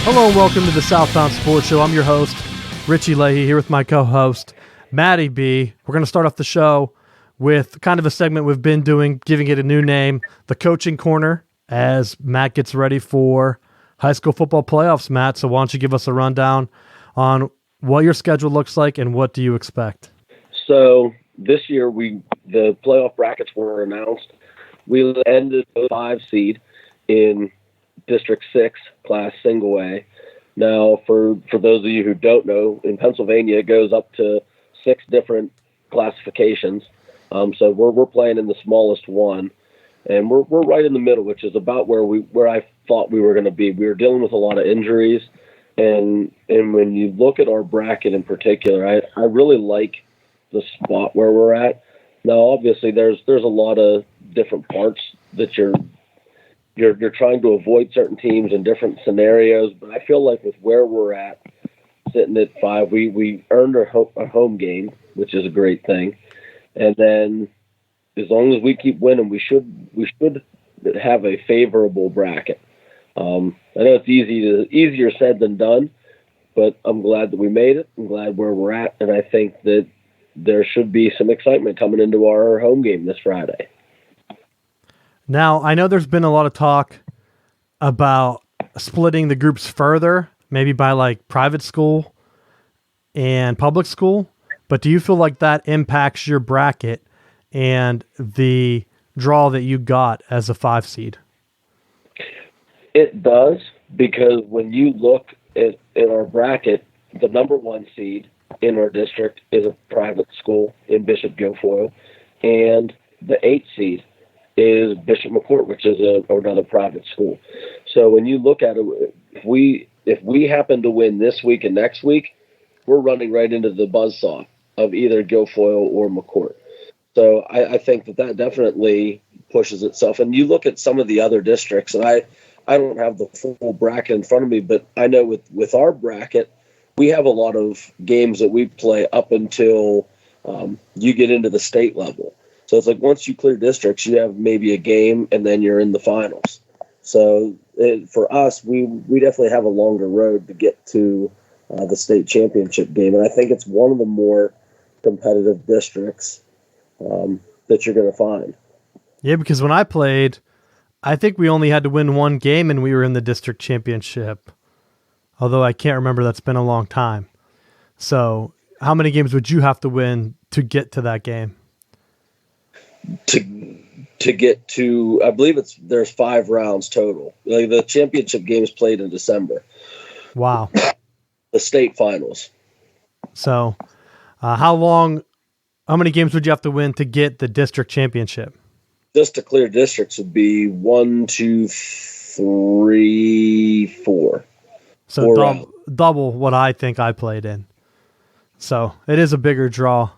Hello and welcome to the Southbound Sports Show. I'm your host, Richie Leahy, here with my co-host, Maddie B. We're going to start off the show with kind of a segment we've been doing, giving it a new name, the Coaching Corner, as Matt gets ready for high school football playoffs. Matt, so why don't you give us a rundown on what your schedule looks like and what do you expect? So this year, the playoff brackets were announced. We ended a 5 seed in District 6 Class Single A. Now, for those of you who don't know, in Pennsylvania, it goes up to 6 different classifications. So we're playing in the smallest one, and we're right in the middle, which is about where I thought we were going to be. We were dealing with a lot of injuries, and when you look at our bracket in particular, I really like the spot where we're at. Now, obviously, there's a lot of different parts that you're trying to avoid certain teams in different scenarios, but I feel like with where we're at, sitting at 5, we earned a home game, which is a great thing. And then as long as we keep winning, we should have a favorable bracket. I know it's easier said than done, but I'm glad that we made it. I'm glad where we're at, and I think that there should be some excitement coming into our home game this Friday. Now, I know there's been a lot of talk about splitting the groups further, maybe by like private school and public school, but do you feel like that impacts your bracket and the draw that you got as a 5 seed? It does, because when you look at our bracket, the number 1 seed in our district is a private school in Bishop Guilfoyle, and the 8th seed is Bishop McCourt, which is another private school. So when you look at it, if we happen to win this week and next week, we're running right into the buzzsaw of either Guilfoyle or McCourt. So I think that definitely pushes itself. And you look at some of the other districts, and I don't have the full bracket in front of me, but I know with our bracket, we have a lot of games that we play up until you get into the state level. So it's like once you clear districts, you have maybe a game, and then you're in the finals. So for us, we definitely have a longer road to get to the state championship game. And I think it's one of the more competitive districts that you're going to find. Yeah, because when I played, I think we only had to win 1 game and we were in the district championship. Although I can't remember, that's been a long time. So how many games would you have to win to get to that game? To get to, I believe there's 5 rounds total. Like the championship game is played in December. Wow. The state finals. So how many games would you have to win to get the district championship? Just to clear districts would be 1, 2, 3, 4. So double what I think I played in. So it is a bigger draw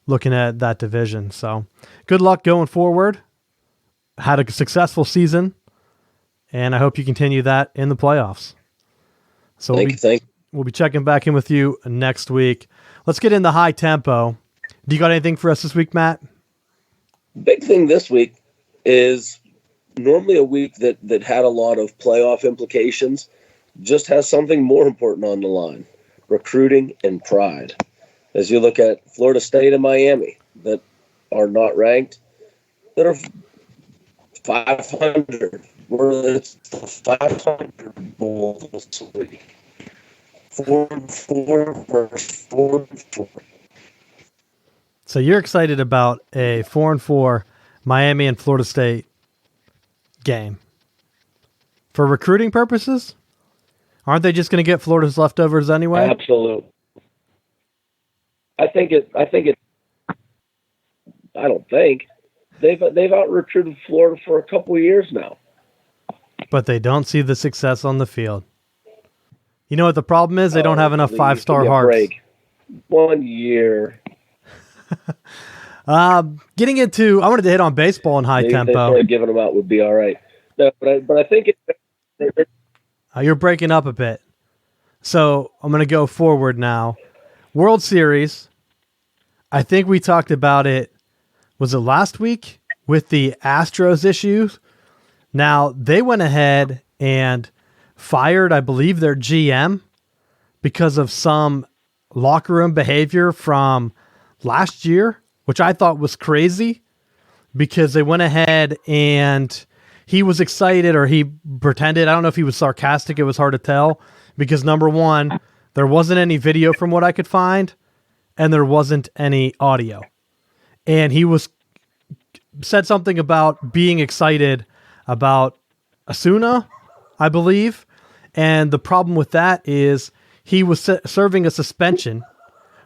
looking at that division. So good luck going forward. Had a successful season, and I hope you continue that in the playoffs. So we'll be checking back in with you next week. Let's get into high tempo. Do you got anything for us this week, Matt? Big thing this week is normally a week that had a lot of playoff implications, just has something more important on the line: recruiting and pride. As you look at Florida State and Miami that are not ranked, that are 500. It's the 500 bowl this week. 4-4 versus 4-4. So you're excited about a 4-4 Miami and Florida State game for recruiting purposes? Aren't they just going to get Florida's leftovers anyway? Absolutely. I don't think they've out-recruited Florida for a couple of years now. But they don't see the success on the field. You know what the problem is? They don't have enough 5-star hearts. Break. 1 year. Getting into, I wanted to hit on baseball in high tempo. Giving them out would be all right. No, but I think you're breaking up a bit. So I'm going to go forward now. World Series. I think we talked about it. Was it last week with the Astros issues? Now they went ahead and fired, I believe, their GM because of some locker room behavior from last year, which I thought was crazy because they went ahead and he was excited, or he pretended. I don't know if he was sarcastic. It was hard to tell because, number one, there wasn't any video from what I could find, and there wasn't any audio. And he said something about being excited about Asuna, I believe. And the problem with that is he was serving a suspension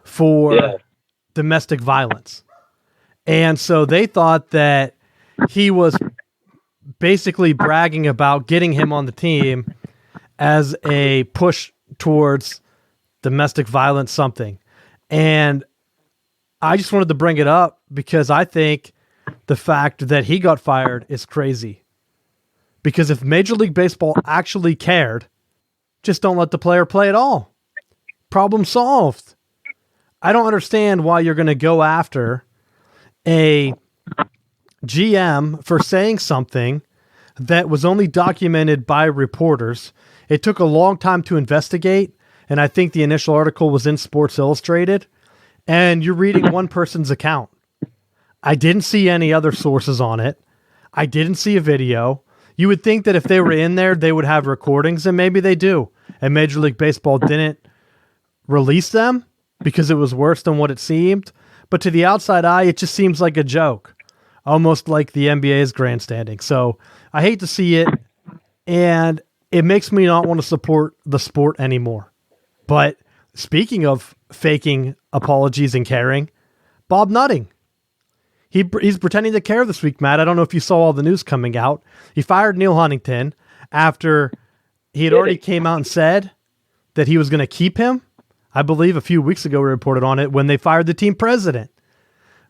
for domestic violence. And so they thought that he was basically bragging about getting him on the team as a push towards domestic violence something. And I just wanted to bring it up because I think the fact that he got fired is crazy. Because if Major League Baseball actually cared, just don't let the player play at all. Problem solved. I don't understand why you're going to go after a GM for saying something that was only documented by reporters. It took a long time to investigate, and I think the initial article was in Sports Illustrated, and you're reading one person's account. I didn't see any other sources on it. I didn't see a video. You would think that if they were in there, they would have recordings, and maybe they do. And Major League Baseball didn't release them because it was worse than what it seemed. But to the outside eye, it just seems like a joke, almost like the NBA's grandstanding. So I hate to see it, and it makes me not want to support the sport anymore. But speaking of faking apologies and caring, Bob Nutting. He's pretending to care this week, Matt. I don't know if you saw all the news coming out. He fired Neal Huntington after he had already came out and said that he was going to keep him. I believe a few weeks ago we reported on it when they fired the team president.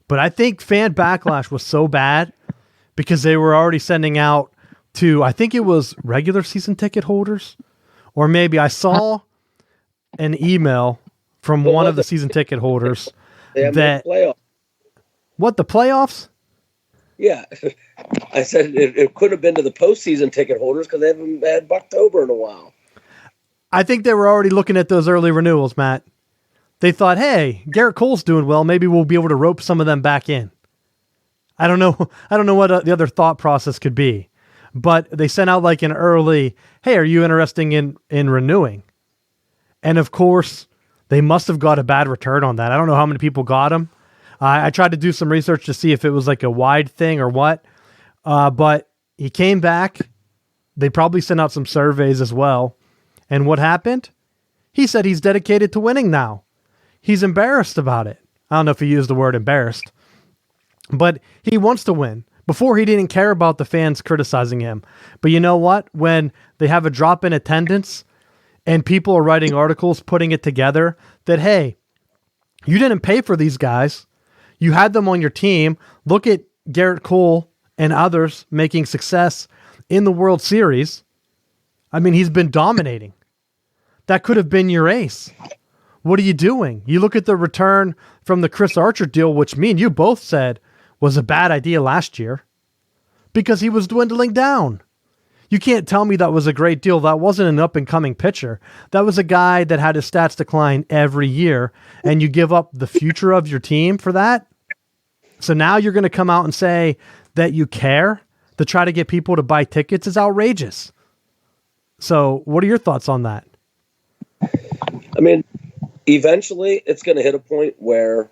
But I think fan backlash was so bad because they were already sending out to, I think it was regular season ticket holders, or maybe I saw an email from one of the season ticket holders that... What, the playoffs? Yeah. I said it could have been to the postseason ticket holders because they haven't had Bucktober in a while. I think they were already looking at those early renewals, Matt. They thought, hey, Garrett Cole's doing well. Maybe we'll be able to rope some of them back in. I don't know what the other thought process could be. But they sent out like an early, hey, are you interested in renewing? And of course, they must have got a bad return on that. I don't know how many people got them. I tried to do some research to see if it was like a wide thing or what. But he came back. They probably sent out some surveys as well. And what happened? He said he's dedicated to winning now. He's embarrassed about it. I don't know if he used the word embarrassed. But he wants to win. Before, he didn't care about the fans criticizing him. But you know what? When they have a drop in attendance and people are writing articles, putting it together that, hey, you didn't pay for these guys. You had them on your team. Look at Garrett Cole and others making success in the World Series. I mean, he's been dominating. That could have been your ace. What are you doing? You look at the return from the Chris Archer deal, which me and you both said was a bad idea last year because he was dwindling down. You can't tell me that was a great deal. That wasn't an up-and-coming pitcher. That was a guy that had his stats decline every year, and you give up the future of your team for that? So now you're going to come out and say that you care to try to get people to buy tickets is outrageous. So what are your thoughts on that? I mean, eventually it's going to hit a point where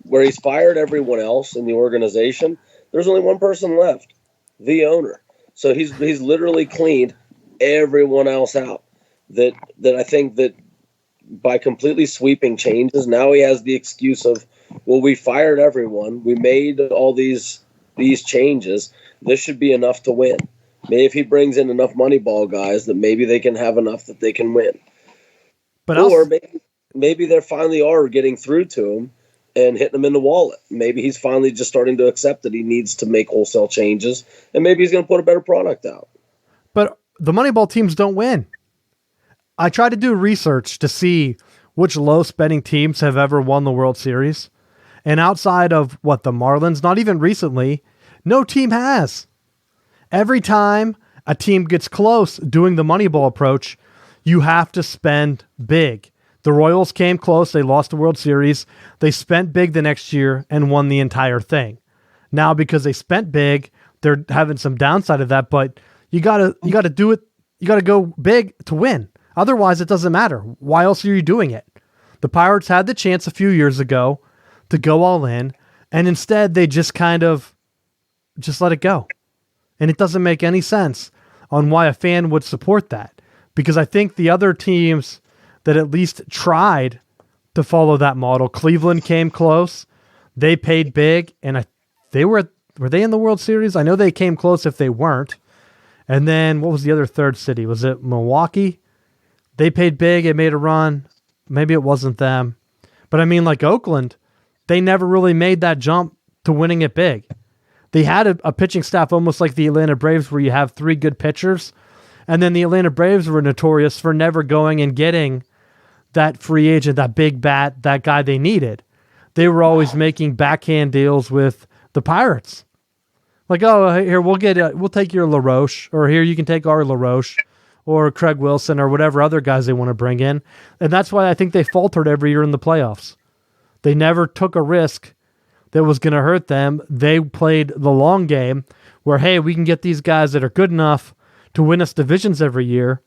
he's fired everyone else in the organization. There's only one person left, the owner. So he's literally cleaned everyone else out. That I think that by completely sweeping changes, now he has the excuse of, well, we fired everyone. We made all these changes. This should be enough to win. Maybe if he brings in enough Moneyball guys, that maybe they can have enough that they can win. Or maybe they finally are getting through to him and hitting him in the wallet. Maybe he's finally just starting to accept that he needs to make wholesale changes, and maybe he's going to put a better product out. But the Moneyball teams don't win. I tried to do research to see which low-spending teams have ever won the World Series. And outside of, the Marlins, not even recently, no team has. Every time a team gets close doing the Moneyball approach, you have to spend big. The Royals came close. They lost the World Series. They spent big the next year and won the entire thing. Now, because they spent big, they're having some downside of that, but you gotta do it. You gotta go big to win. Otherwise, it doesn't matter. Why else are you doing it? The Pirates had the chance a few years ago to go all in, and instead they just kind of just let it go. And it doesn't make any sense on why a fan would support that, because I think the other teams that at least tried to follow that model, Cleveland came close. They paid big, and they were they in the World Series? I know they came close if they weren't. And then what was the other third city? Was it Milwaukee? They paid big and made a run. Maybe it wasn't them. But I mean, like Oakland, they never really made that jump to winning it big. They had a pitching staff almost like the Atlanta Braves, where you have three good pitchers. And then the Atlanta Braves were notorious for never going and getting that free agent, that big bat, that guy they needed. They were always making backhand deals with the Pirates. Like, oh, here, we'll take your LaRoche, or here, you can take our LaRoche, or Craig Wilson, or whatever other guys they want to bring in. And that's why I think they faltered every year in the playoffs. They never took a risk that was going to hurt them. They played the long game where, hey, we can get these guys that are good enough to win us divisions every year,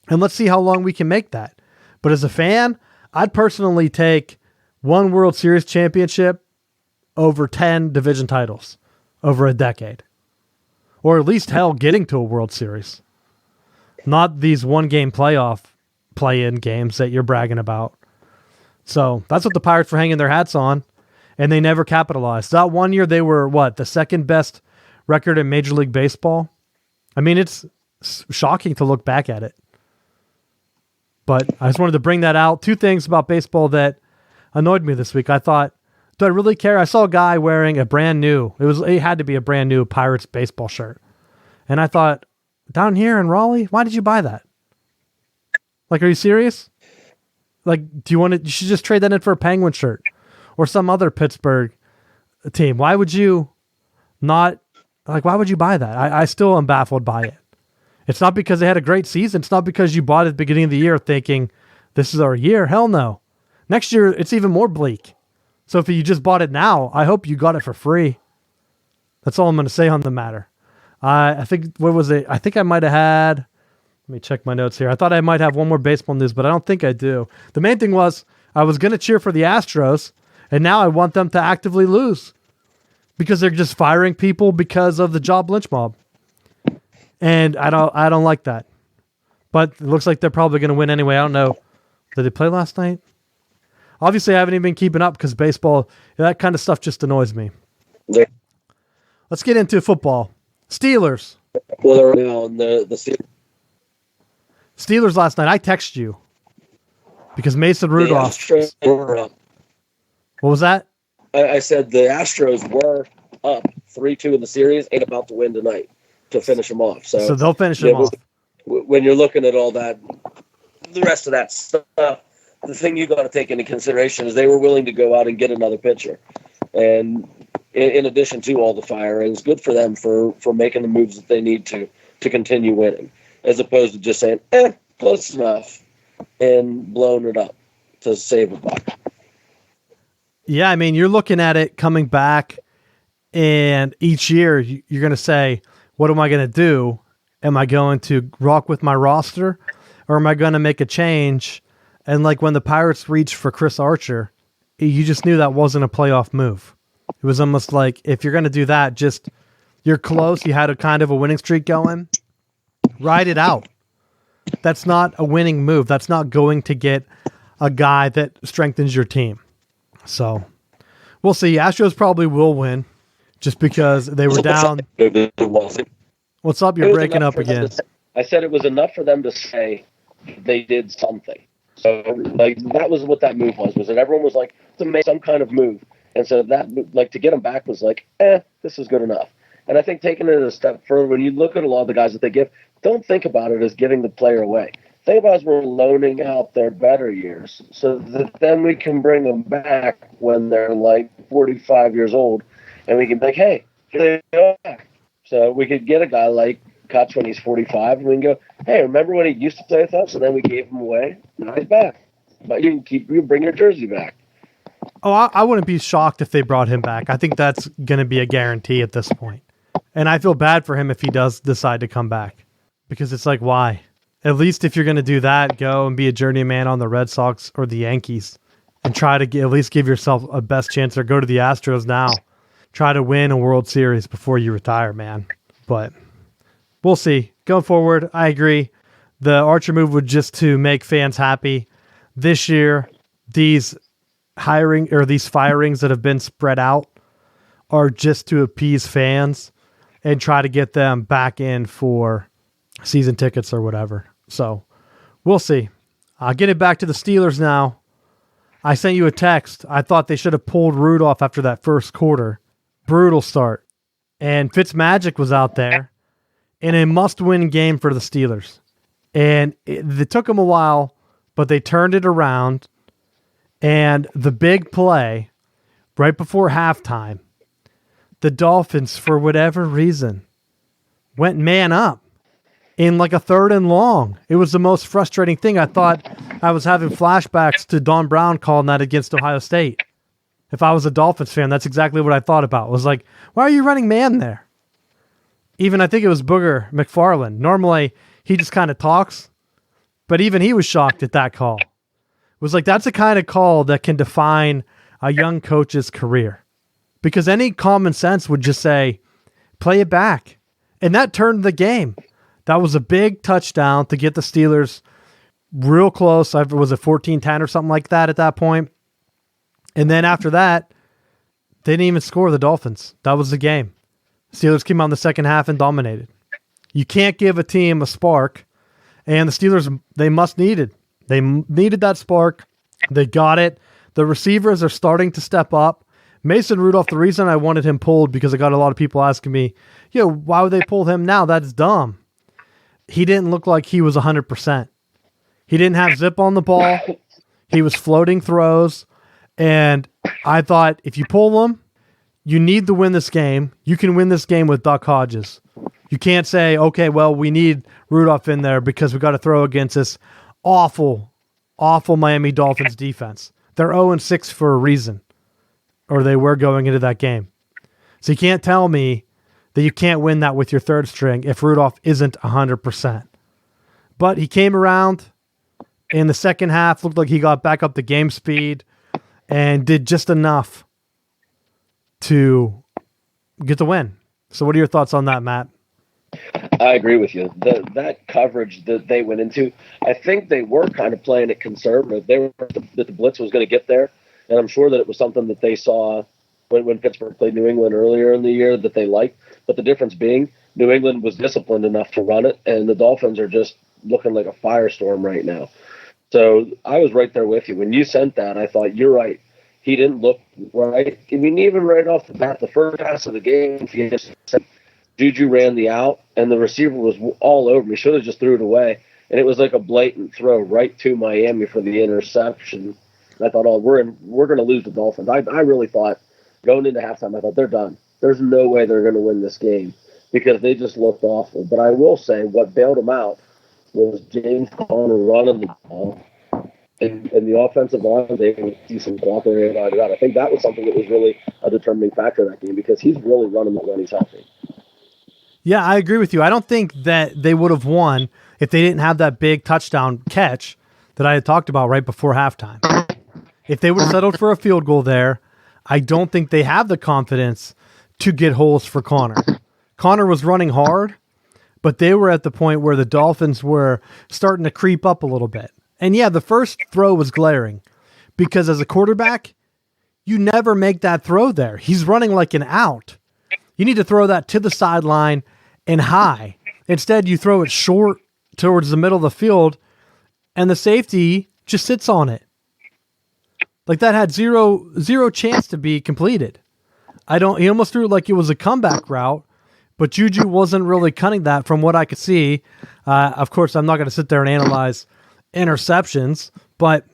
and let's see how long we can make that. But as a fan, I'd personally take one World Series championship over 10 division titles over a decade. Or at least, hell, getting to a World Series. Not these one-game playoff play-in games that you're bragging about. So that's what the Pirates were hanging their hats on, and they never capitalized. That one year, they were, the second best record in Major League Baseball? I mean, it's shocking to look back at it. But I just wanted to bring that out. Two things about baseball that annoyed me this week. I thought, do I really care? I saw a guy wearing a brand new, it had to be a brand new Pirates baseball shirt. And I thought, down here in Raleigh, why did you buy that? Like, are you serious? Like, you should just trade that in for a Penguin shirt or some other Pittsburgh team. Why would you not, why would you buy that? I still am baffled by it. It's not because they had a great season. It's not because you bought it at the beginning of the year thinking, this is our year. Hell no. Next year, it's even more bleak. So if you just bought it now, I hope you got it for free. That's all I'm going to say on the matter. I think, what was it? I think I might have had, let me check my notes here. I thought I might have one more baseball news, but I don't think I do. The main thing was I was going to cheer for the Astros, and now I want them to actively lose because they're just firing people because of the job lynch mob. And I don't like that. But it looks like they're probably going to win anyway. I don't know. Did they play last night? Obviously, I haven't even been keeping up because baseball, that kind of stuff just annoys me. Yeah. Let's get into football. Steelers. Well, they're on the Steelers last night. I texted you because Mason Rudolph. The Astros were up. What was that? I said the Astros were up 3-2 in the series and about to win tonight to finish them off. So they'll finish them off. When you're looking at all that, the rest of that stuff, the thing you got to take into consideration is they were willing to go out and get another pitcher. And in addition to all the fire, and it's good for them for making the moves that they need to continue winning, as opposed to just saying, close enough, and blowing it up to save a buck. Yeah, I mean, you're looking at it coming back, and each year you're going to say, what am I going to do? Am I going to rock with my roster, or am I going to make a change? And like when the Pirates reached for Chris Archer, you just knew that wasn't a playoff move. It was almost like, if you're going to do that, just, you're close, you had a kind of a winning streak going, ride it out. That's not a winning move. That's not going to get a guy that strengthens your team. So we'll see. Astros probably will win just because they were down. What's up? You're breaking up again. I said it was enough for them to say they did something. So that was what that move was that everyone was like, to make some kind of move. And so that, to get them back was like, this is good enough. And I think taking it a step further, when you look at a lot of the guys that they give, don't think about it as giving the player away. Think about it as we're loaning out their better years so that then we can bring them back when they're 45 years old, and we can be like, hey, here they go back. So we could get a guy like cuts when he's 45, and we can go, hey, remember when he used to play with us, and then we gave him away? Now he's back. But you can bring your jersey back. Oh, I wouldn't be shocked if they brought him back. I think that's going to be a guarantee at this point. And I feel bad for him if he does decide to come back. Because it's like, why? At least if you're going to do that, go and be a journeyman on the Red Sox or the Yankees and try to at least give yourself a best chance, or go to the Astros now. Try to win a World Series before you retire, man. But we'll see. Going forward, I agree. The Archer move was just to make fans happy. This year, these firings that have been spread out are just to appease fans and try to get them back in for season tickets or whatever. So we'll see. I'll get it back to the Steelers now. I sent you a text. I thought they should have pulled Rudolph after that first quarter. Brutal start. And Fitzmagic was out there in a must-win game for the Steelers. And it took them a while, but they turned it around. And the big play, right before halftime, the Dolphins, for whatever reason, went man up in like a 3rd and long. It was the most frustrating thing. I thought I was having flashbacks to Don Brown calling that against Ohio State. If I was a Dolphins fan, that's exactly what I thought about. It was like, why are you running man there? Even I think it was Booger McFarland. Normally, he just kind of talks, but even he was shocked at that call. It was like, that's the kind of call that can define a young coach's career. Because any common sense would just say, play it back. And that turned the game. That was a big touchdown to get the Steelers real close. Was it 14-10 or something like that at that point? And then after that, they didn't even score, the Dolphins. That was the game. Steelers came out in the second half and dominated. You can't give a team a spark. And the Steelers, they needed that spark. They got it. The receivers are starting to step up. Mason Rudolph, the reason I wanted him pulled, because I got a lot of people asking me, why would they pull him now? That's dumb. He didn't look like he was 100%. He didn't have zip on the ball. He was floating throws. And I thought, if you pull him, you need to win this game. You can win this game with Duck Hodges. You can't say, okay, well, we need Rudolph in there because we got to throw against this awful Miami Dolphins defense. They're 0-6 for a reason, or they were going into that game. So you can't tell me that you can't win that with your third string if Rudolph isn't 100%. But he came around in the second half, looked like he got back up to game speed and did just enough to get the win. So what are your thoughts on that, Matt? I agree with you. That coverage that they went into, I think they were kind of playing it conservative. They were that the blitz was going to get there, and I'm sure that it was something that they saw when Pittsburgh played New England earlier in the year that they liked. But the difference being, New England was disciplined enough to run it, and the Dolphins are just looking like a firestorm right now. So I was right there with you. When you sent that, I thought, you're right. He didn't look right. I mean, even right off the bat, the first pass of the game, Juju ran the out, and the receiver was all over me. Should have just threw it away. And it was like a blatant throw right to Miami for the interception. I thought, we're going to lose the Dolphins. I really thought, going into halftime, I thought, they're done. There's no way they're going to win this game because they just looked awful. But I will say what bailed them out was James Conner running the ball. And the offensive line, they can see some cooperating out of that. I think that was something that was really a determining factor in that game because he's really running it when he's healthy. Yeah, I agree with you. I don't think that they would have won if they didn't have that big touchdown catch that I had talked about right before halftime. If they would have settled for a field goal there, I don't think they have the confidence to get holes for Conner. Conner was running hard, but they were at the point where the Dolphins were starting to creep up a little bit. And yeah, the first throw was glaring because as a quarterback, you never make that throw there. He's running like an out. You need to throw that to the sideline and high. Instead, you throw it short towards the middle of the field, and the safety just sits on it. Like that had zero chance to be completed. He almost threw it like it was a comeback route, but Juju wasn't really cutting that from what I could see. Of course, I'm not going to sit there and analyze interceptions, but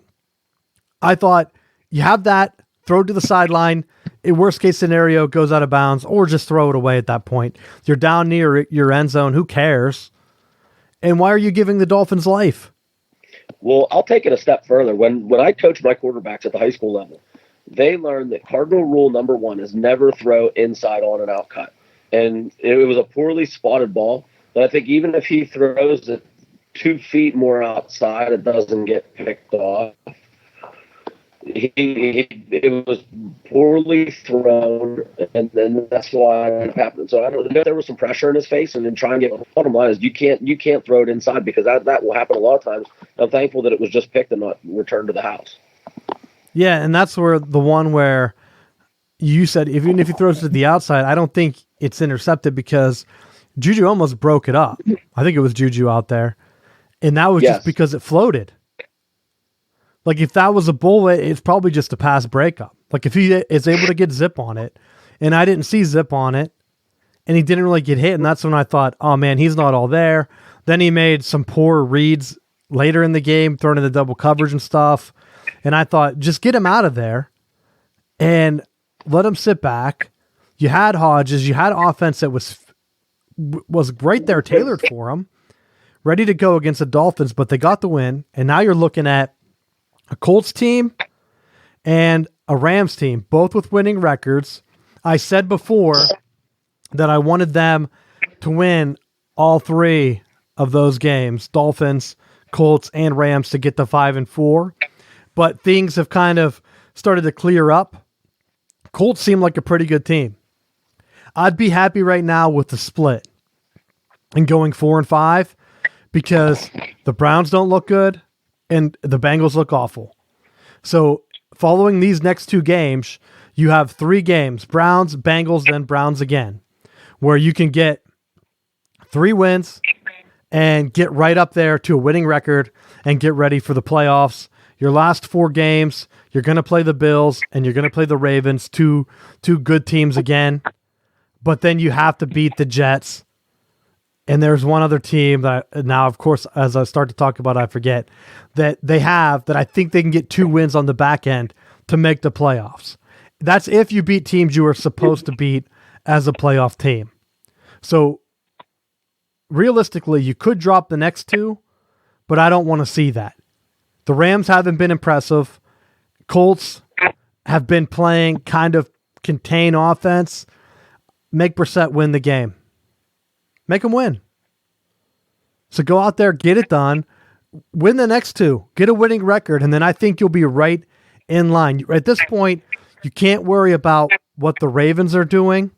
I thought you have that throw it to the sideline. In worst case scenario, it goes out of bounds, or just throw it away at that point. You're down near your end zone. Who cares? And why are you giving the Dolphins life? Well, I'll take it a step further. When I coach my quarterbacks at the high school level, they learned that cardinal rule number 1 is never throw inside on an out cut. And it was a poorly spotted ball. But I think even if he throws it 2 feet more outside, it doesn't get picked off. It was poorly thrown, and then that's why it happened. So I don't know if there was some pressure in his face, and then try and get. Bottom line is you can't throw it inside, because that will happen a lot of times. I'm thankful that it was just picked and not returned to the house. Yeah, and that's where the one where you said even if he throws it to the outside, I don't think it's intercepted, because Juju almost broke it up. I think it was Juju out there, and that was just because it floated. Like, if that was a bullet, it's probably just a pass breakup. Like, if he is able to get zip on it, and I didn't see zip on it, and he didn't really get hit, and that's when I thought, oh, man, he's not all there. Then he made some poor reads later in the game, throwing in the double coverage and stuff, and I thought, just get him out of there and let him sit back. You had Hodges. You had offense that was right there tailored for him, ready to go against the Dolphins, but they got the win, and now you're looking at a Colts team and a Rams team, both with winning records. I said before that I wanted them to win all 3 of those games, Dolphins, Colts, and Rams, to get to 5-4. But things have kind of started to clear up. Colts seem like a pretty good team. I'd be happy right now with the split and going 4-5, because the Browns don't look good and the Bengals look awful. So following these next 2 games, you have 3 games, Browns, Bengals, then Browns again, where you can get 3 wins and get right up there to a winning record and get ready for the playoffs. Your last 4 games, you're going to play the Bills and you're going to play the Ravens, two good teams again. But then you have to beat the Jets. And there's one other team that now, of course, as I start to talk about, I forget that they have, that I think they can get 2 wins on the back end to make the playoffs. That's if you beat teams you are supposed to beat as a playoff team. So realistically, you could drop the next 2, but I don't want to see that. The Rams haven't been impressive. Colts have been playing kind of contain offense. Make Brissett win the game. Make them win. So go out there, get it done, win the next 2, get a winning record, and then I think you'll be right in line. At this point, you can't worry about what the Ravens are doing,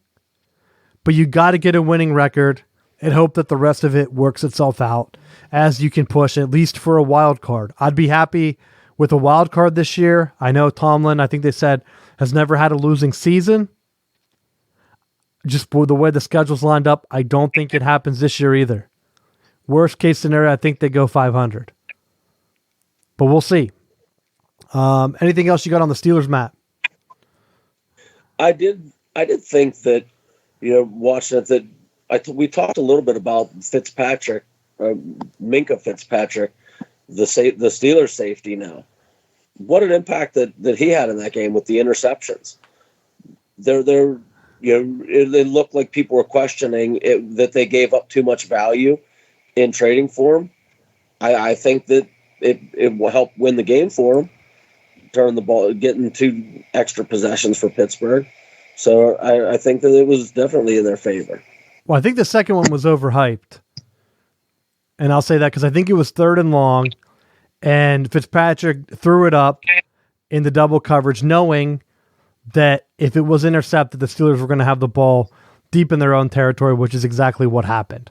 but you got to get a winning record and hope that the rest of it works itself out as you can push at least for a wild card. I'd be happy with a wild card this year. I know Tomlin, I think they said, has never had a losing season. Just the way the schedule's lined up, I don't think it happens this year either. Worst case scenario, I think they go 500. But we'll see. Anything else you got on the Steelers, Matt? I did think that, watching it, that we talked a little bit about Fitzpatrick, Minka Fitzpatrick, the Steelers safety now. What an impact that he had in that game with the interceptions. It looked like people were questioning that they gave up too much value in trading for him. I think that it will help win the game for him, turn the ball, getting 2 extra possessions for Pittsburgh. So I think that it was definitely in their favor. Well, I think the second one was overhyped. And I'll say that because I think it was 3rd and long, and Fitzpatrick threw it up in the double coverage, knowing that if it was intercepted, the Steelers were going to have the ball deep in their own territory, which is exactly what happened.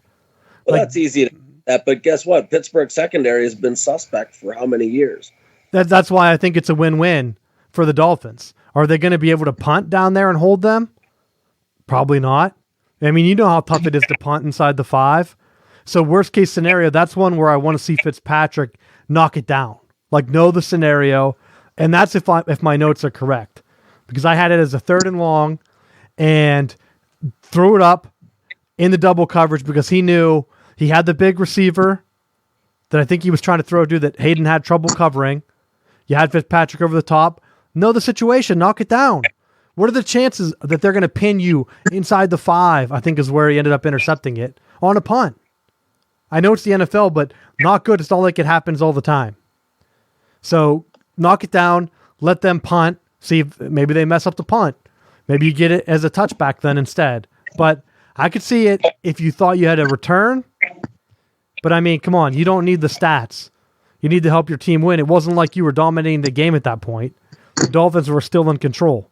Well, that's easy to that, but guess what? Pittsburgh secondary has been suspect for how many years? That's why I think it's a win-win for the Dolphins. Are they going to be able to punt down there and hold them? Probably not. I mean, you know how tough it is to punt inside the 5. So worst case scenario, that's one where I want to see Fitzpatrick knock it down. Like, know the scenario, and that's if my notes are correct. Because I had it as a 3rd and long and threw it up in the double coverage because he knew he had the big receiver that I think he was trying to throw to that Hayden had trouble covering. You had Fitzpatrick over the top. Know the situation. Knock it down. What are the chances that they're going to pin you inside the 5, I think is where he ended up intercepting it, on a punt? I know it's the NFL, but not good. It's not like it happens all the time. So knock it down. Let them punt. See if maybe they mess up the punt. Maybe you get it as a touchback then instead. But I could see it if you thought you had a return. But I mean, come on. You don't need the stats. You need to help your team win. It wasn't like you were dominating the game at that point. The Dolphins were still in control.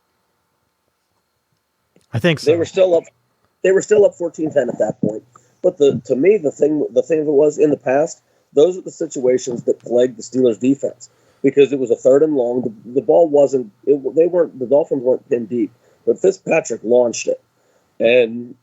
I think so. They were still up 14-10 at that point. But to me, the thing of it was, in the past, those are the situations that plagued the Steelers' defense, because it was a 3rd and long. The ball wasn't. The Dolphins weren't pinned deep, but Fitzpatrick launched it, and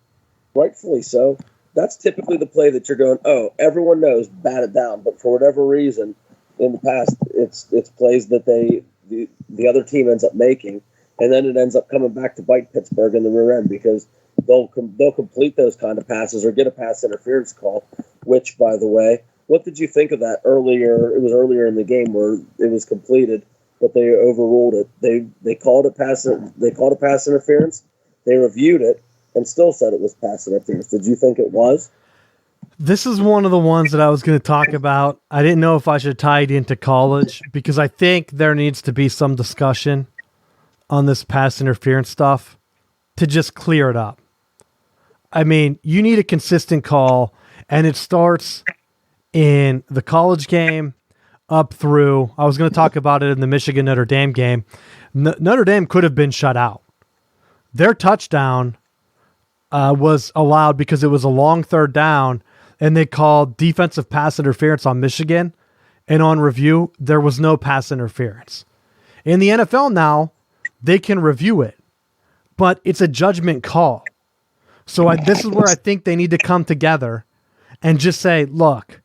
rightfully so. That's typically the play that you're going, oh, everyone knows, bat it down. But for whatever reason, in the past, it's plays that the other team ends up making. And then it ends up coming back to bite Pittsburgh in the rear end, because they'll complete those kind of passes or get a pass interference call, which, by the way, what did you think of that earlier? It was earlier in the game where it was completed, but they overruled it. They called it pass interference. They reviewed it and still said it was pass interference. Did you think it was? This is one of the ones that I was going to talk about. I didn't know if I should tie it into college, because I think there needs to be some discussion on this pass interference stuff to just clear it up. I mean, you need a consistent call, and it starts in the college game up through, I was going to talk about it in the Michigan-Notre Dame game. Notre Dame could have been shut out. Their touchdown was allowed because it was a long 3rd down, and they called defensive pass interference on Michigan, and on review, there was no pass interference. In the NFL now, they can review it, but it's a judgment call. So this is where I think they need to come together and just say, look,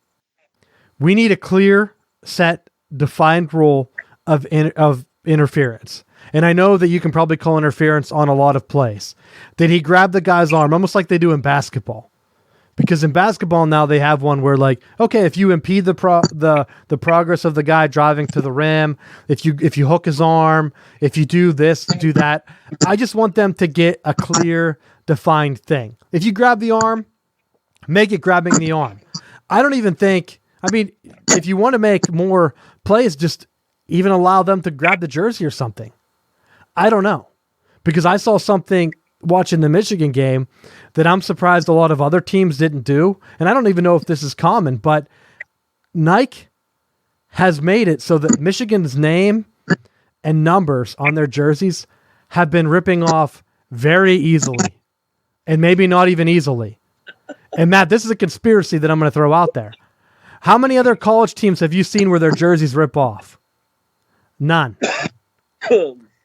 we need a clear, set, defined rule of interference. And I know that you can probably call interference on a lot of plays. Did he grab the guy's arm, almost like they do in basketball? Because in basketball now they have one where, like, okay, if you impede the progress of the guy driving to the rim, if you hook his arm, if you do this, do that, I just want them to get a clear, defined thing. If you grab the arm, make it grabbing the arm. I don't even think. I mean, if you want to make more plays, just even allow them to grab the jersey or something. I don't know, because I saw something watching the Michigan game that I'm surprised a lot of other teams didn't do. And I don't even know if this is common, but Nike has made it so that Michigan's name and numbers on their jerseys have been ripping off very easily, and maybe not even easily. And Matt, this is a conspiracy that I'm going to throw out there. How many other college teams have you seen where their jerseys rip off? None.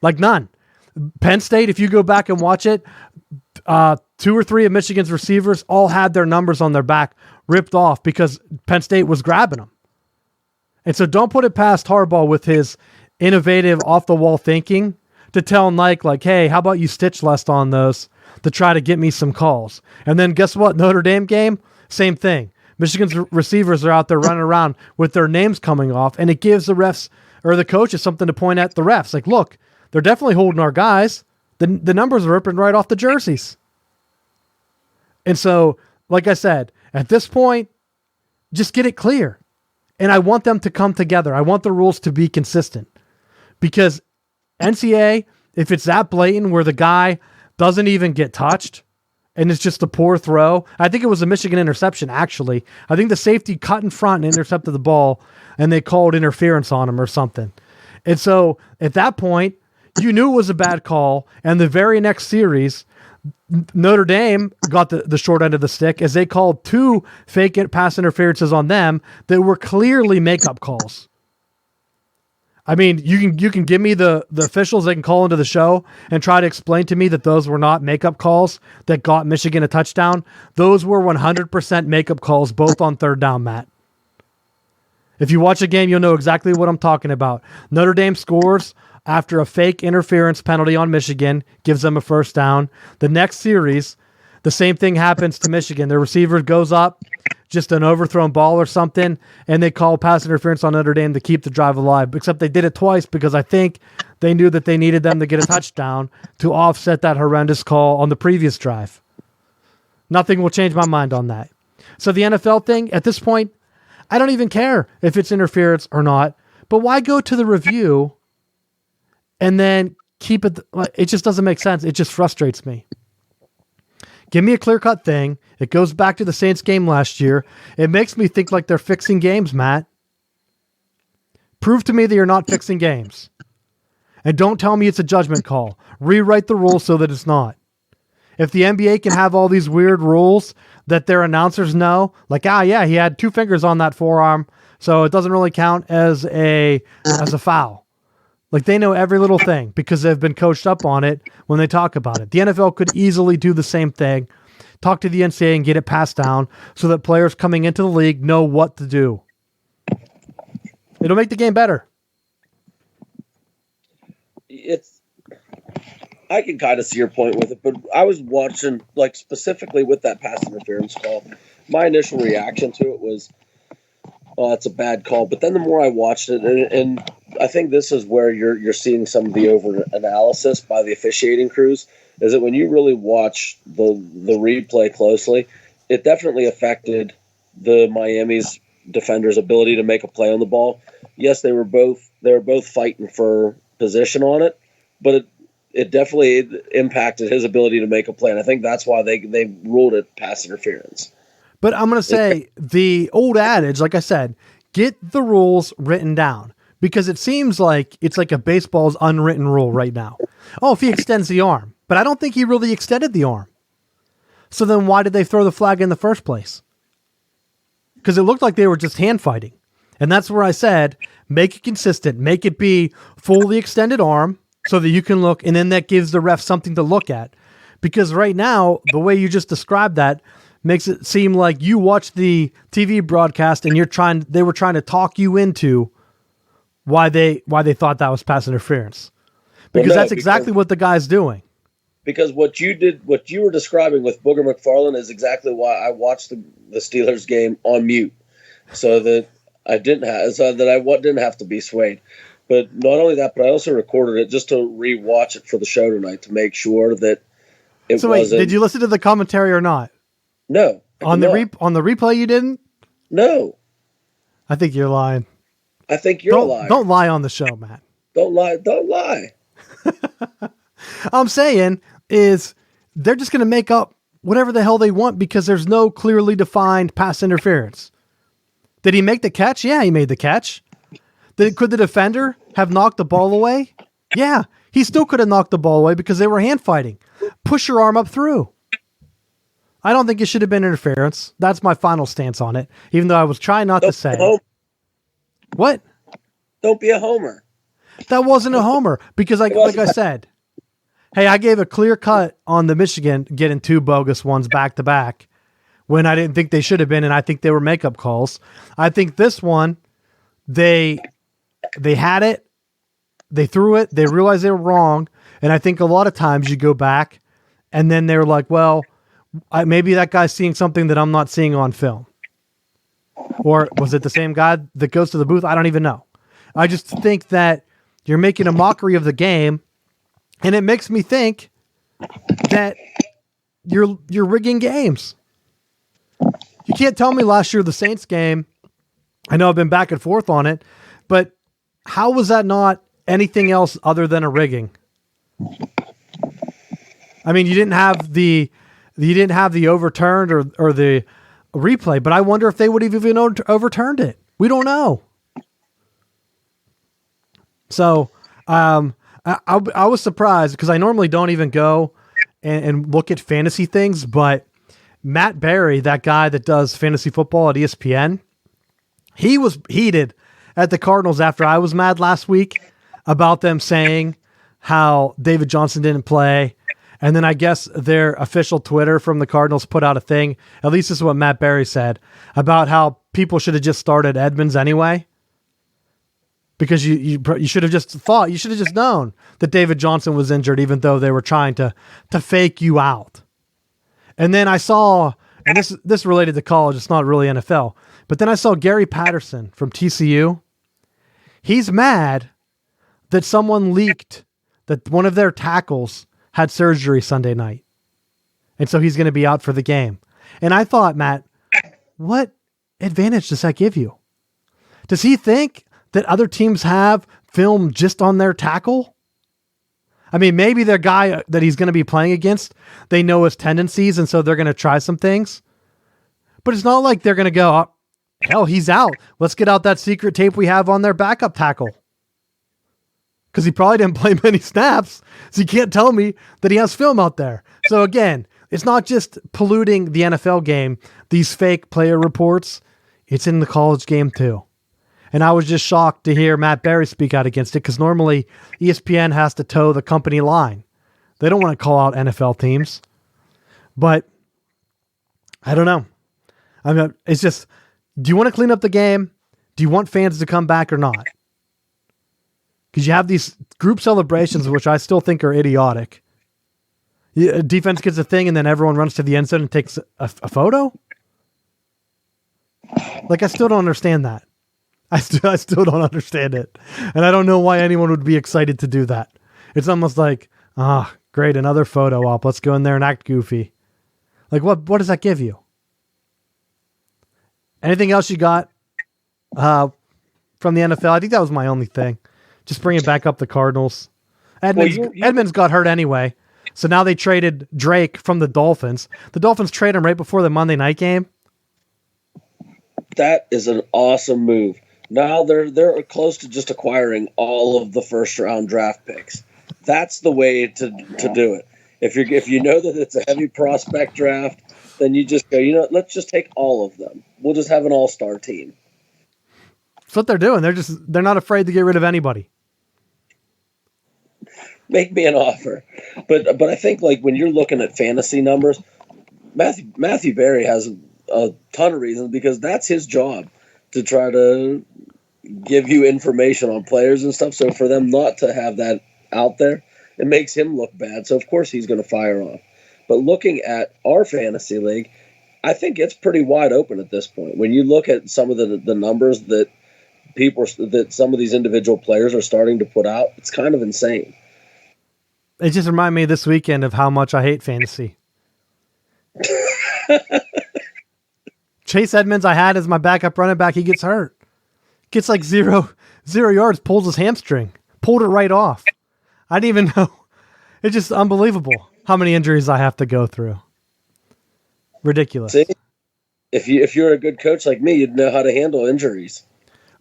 Like none. Penn State, if you go back and watch it, 2 or 3 of Michigan's receivers all had their numbers on their back ripped off because Penn State was grabbing them. And so don't put it past Harbaugh with his innovative off-the-wall thinking to tell Nike, like, hey, how about you stitch less on those to try to get me some calls? And then guess what? Notre Dame game, same thing. Michigan's receivers are out there running around with their names coming off, and it gives the refs or the coaches something to point at the refs. Like, look, they're definitely holding our guys. The numbers are ripping right off the jerseys. And so, like I said, at this point, just get it clear. And I want them to come together. I want the rules to be consistent. Because NCAA, if it's that blatant where the guy doesn't even get touched and it's just a poor throw, I think it was a Michigan interception, actually. I think the safety cut in front and intercepted the ball, and they called interference on him or something. And so at that point, you knew it was a bad call, and the very next series, Notre Dame got the short end of the stick as they called 2 fake pass interferences on them that were clearly makeup calls. I mean, you can give me the officials that can call into the show and try to explain to me that those were not makeup calls that got Michigan a touchdown. Those were 100% makeup calls, both on 3rd down, Matt. If you watch a game, you'll know exactly what I'm talking about. Notre Dame scores after a fake interference penalty on Michigan, gives them a 1st down. The next series, the same thing happens to Michigan. Their receiver goes up, just an overthrown ball or something, and they call pass interference on Notre Dame to keep the drive alive. Except they did it twice because I think they knew that they needed them to get a touchdown to offset that horrendous call on the previous drive. Nothing will change my mind on that. So the NFL thing, at this point, I don't even care if it's interference or not, but why go to the review and then keep it? It just doesn't make sense. It just frustrates me. Give me a clear-cut thing. It goes back to the Saints game last year. It makes me think like they're fixing games, Matt. Prove to me that you're not fixing games. And don't tell me it's a judgment call. Rewrite the rules so that it's not. If the NBA can have all these weird rules that their announcers know, like, yeah, he had 2 fingers on that forearm, so it doesn't really count as a foul. Like, they know every little thing because they've been coached up on it when they talk about it. The NFL could easily do the same thing, talk to the NCAA and get it passed down so that players coming into the league know what to do. It'll make the game better. I can kind of see your point with it, but I was watching, like, specifically with that pass interference call. My initial reaction to it was, oh, it's a bad call. But then the more I watched it, and I think this is where you're seeing some of the over-analysis by the officiating crews, is that when you really watch the replay closely, it definitely affected the Miami's defenders' ability to make a play on the ball. Yes, they were both fighting for position on it, but it definitely impacted his ability to make a play. And I think that's why they ruled it pass interference. But I'm going to say the old adage, like I said, get the rules written down, because it seems like it's like a baseball's unwritten rule right now. Oh, if he extends the arm, but I don't think he really extended the arm. So then why did they throw the flag in the first place? Because it looked like they were just hand fighting. And that's where I said, make it consistent, make it be fully extended arm so that you can look, and then that gives the ref something to look at. Because right now, the way you just described that makes it seem like you watched the TV broadcast and they were trying to talk you into why they thought that was pass interference. Because that's exactly what the guy's doing. Because what you were describing with Booger McFarland is exactly why I watched the Steelers game on mute, so that I didn't have to be swayed. But not only that, but I also recorded it just to re-watch it for the show tonight to make sure that it so wasn't. Wait, did you listen to the commentary or not? No. On the replay you didn't? No. I think you're lying. I think you're lying. Don't lie on the show, Matt. Don't lie. I'm saying is they're just going to make up whatever the hell they want because there's no clearly defined pass interference. Did he make the catch? Yeah, he made the catch. Could the defender have knocked the ball away? Yeah, he still could have knocked the ball away because they were hand fighting. Push your arm up through. I don't think it should have been interference. That's my final stance on it, even though I was trying not to say. What? Don't be a homer. That wasn't a homer because, like I said, hey, I gave a clear cut on the Michigan getting 2 bogus ones back to back when I didn't think they should have been, and I think they were makeup calls. I think this one, they had it, they threw it, they realized they were wrong, and I think a lot of times you go back and then they're like, well, maybe that guy's seeing something that I'm not seeing on film. Or was it the same guy that goes to the booth? I don't even know. I just think that you're making a mockery of the game, and it makes me think that you're rigging games. You can't tell me last year the Saints game, I know I've been back and forth on it, but how was that not anything else other than a rigging? I mean, you didn't have the overturned or the replay, but I wonder if they would have even overturned it. We don't know. So I was surprised because I normally don't even go and look at fantasy things, but Matt Berry, that guy that does fantasy football at ESPN, he was heated at the Cardinals after I was mad last week about them saying how David Johnson didn't play. And then I guess their official Twitter from the Cardinals put out a thing, at least this is what Matt Berry said, about how people should have just started Edmonds anyway. Because you should have just known that David Johnson was injured, even though they were trying to fake you out. And then I saw and this related to college, it's not really NFL. But then I saw Gary Patterson from TCU. He's mad that someone leaked that one of their tackles had surgery Sunday night. And so he's going to be out for the game. And I thought, Matt, what advantage does that give you? Does he think that other teams have film just on their tackle? I mean, maybe their guy that he's going to be playing against, they know his tendencies, and so they're going to try some things. But it's not like they're going to go, oh, hell, he's out. Let's get out that secret tape we have on their backup tackle. Because he probably didn't play many snaps, so you can't tell me that he has film out there. So again, it's not just polluting the NFL game, these fake player reports. It's in the college game too. And I was just shocked to hear Matt Berry speak out against it, because normally ESPN has to toe the company line. They don't want to call out NFL teams. But I don't know. I mean, it's just, do you want to clean up the game? Do you want fans to come back or not? Because you have these group celebrations, which I still think are idiotic. Defense gets a thing, and then everyone runs to the end zone and takes a photo? Like, I still don't understand that. I still don't understand it. And I don't know why anyone would be excited to do that. It's almost like, great, another photo op. Let's go in there and act goofy. Like, what does that give you? Anything else you got from the NFL? I think that was my only thing. Just bringing back up the Cardinals. Edmonds got hurt anyway. So now they traded Drake from the Dolphins. The Dolphins trade him right before the Monday night game. That is an awesome move. Now they're close to just acquiring all of the first round draft picks. That's the way to do it. If you know that it's a heavy prospect draft, then you just go, let's just take all of them. We'll just have an all-star team. That's what they're doing. They're not afraid to get rid of anybody. Make me an offer. But I think, like, when you're looking at fantasy numbers, Matthew Berry has a ton of reasons, because that's his job, to try to give you information on players and stuff. So for them not to have that out there, it makes him look bad. So of course he's going to fire off. But looking at our fantasy league, I think it's pretty wide open at this point. When you look at some of the numbers that some of these individual players are starting to put out, it's kind of insane. It just reminded me this weekend of how much I hate fantasy. Chase Edmonds I had as my backup running back. He gets hurt. Gets like zero yards, pulls his hamstring. Pulled it right off. I didn't even know. It's just unbelievable how many injuries I have to go through. Ridiculous. See, if you're a good coach like me, you'd know how to handle injuries.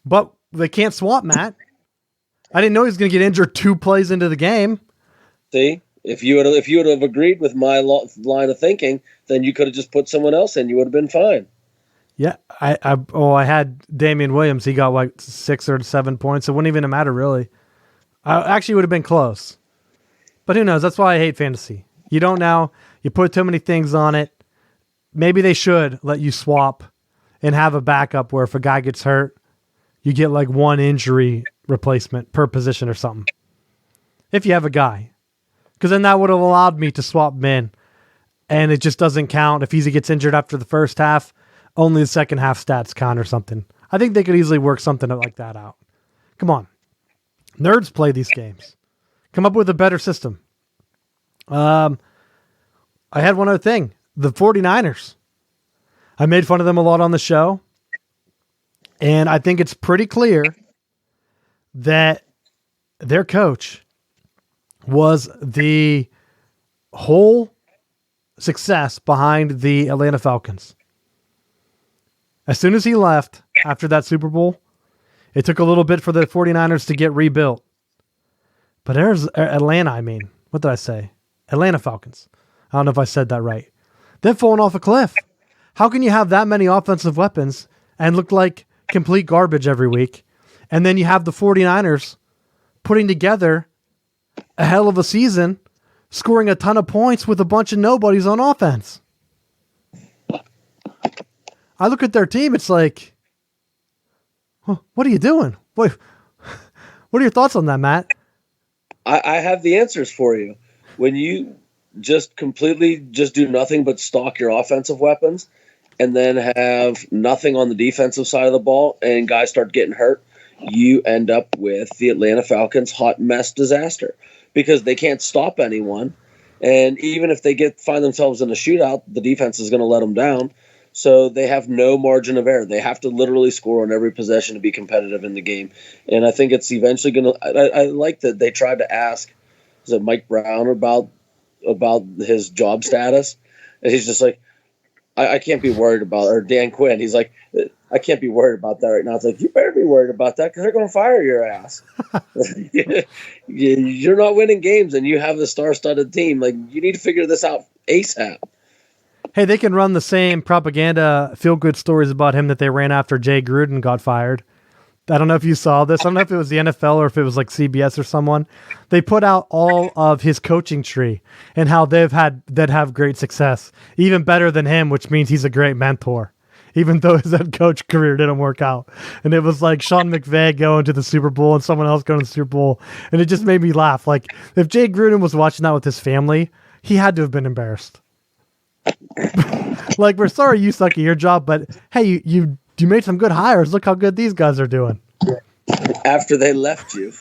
But they can't swap, Matt. I didn't know he was going to get injured 2 plays into the game. See, if you would have agreed with my line of thinking, then you could have just put someone else in. You would have been fine. Yeah, I had Damian Williams. He got like 6 or 7 points. It wouldn't even matter, really. I actually would have been close. But who knows? That's why I hate fantasy. You don't now. You put too many things on it. Maybe they should let you swap and have a backup where if a guy gets hurt, you get like 1 injury replacement per position or something. If you have a guy. Because then that would have allowed me to swap him in. And it just doesn't count. If he gets injured after the first half, only the second half stats count or something. I think they could easily work something like that out. Come on. Nerds play these games. Come up with a better system. I had one other thing. The 49ers. I made fun of them a lot on the show. And I think it's pretty clear that their coach was the whole success behind the Atlanta Falcons. As soon as he left after that Super Bowl, it took a little bit for the 49ers to get rebuilt. But there's Atlanta, what did I say? Atlanta Falcons. I don't know if I said that right. They're falling off a cliff. How can you have that many offensive weapons and look like complete garbage every week? And then you have the 49ers putting together a hell of a season, scoring a ton of points with a bunch of nobodies on offense. I look at their team, it's like, what are you doing? What are your thoughts on that, Matt? I have the answers for you. When just completely just do nothing but stalk your offensive weapons, and then have nothing on the defensive side of the ball, and guys start getting hurt, you end up with the Atlanta Falcons hot mess disaster because they can't stop anyone. And even if they find themselves in a shootout, the defense is going to let them down. So they have no margin of error. They have to literally score on every possession to be competitive in the game. And I think it's eventually going to – I like that they tried to ask, is it Mike Brown about his job status? And he's just like, I can't be worried about – or Dan Quinn, he's like, I can't be worried about that right now. It's like, you better be worried about that because they're going to fire your ass. You're not winning games and you have a star-studded team. Like, you need to figure this out ASAP. Hey, they can run the same propaganda feel-good stories about him that they ran after Jay Gruden got fired. I don't know if you saw this. I don't know if it was the NFL or if it was like CBS or someone. They put out all of his coaching tree and how they'd have great success, even better than him, which means he's a great mentor, even though his head coach career didn't work out. And it was like Sean McVay going to the Super Bowl and someone else going to the Super Bowl. And it just made me laugh. Like, if Jay Gruden was watching that with his family, he had to have been embarrassed. Like, we're sorry you suck at your job, but hey, you made some good hires. Look how good these guys are doing. After they left you.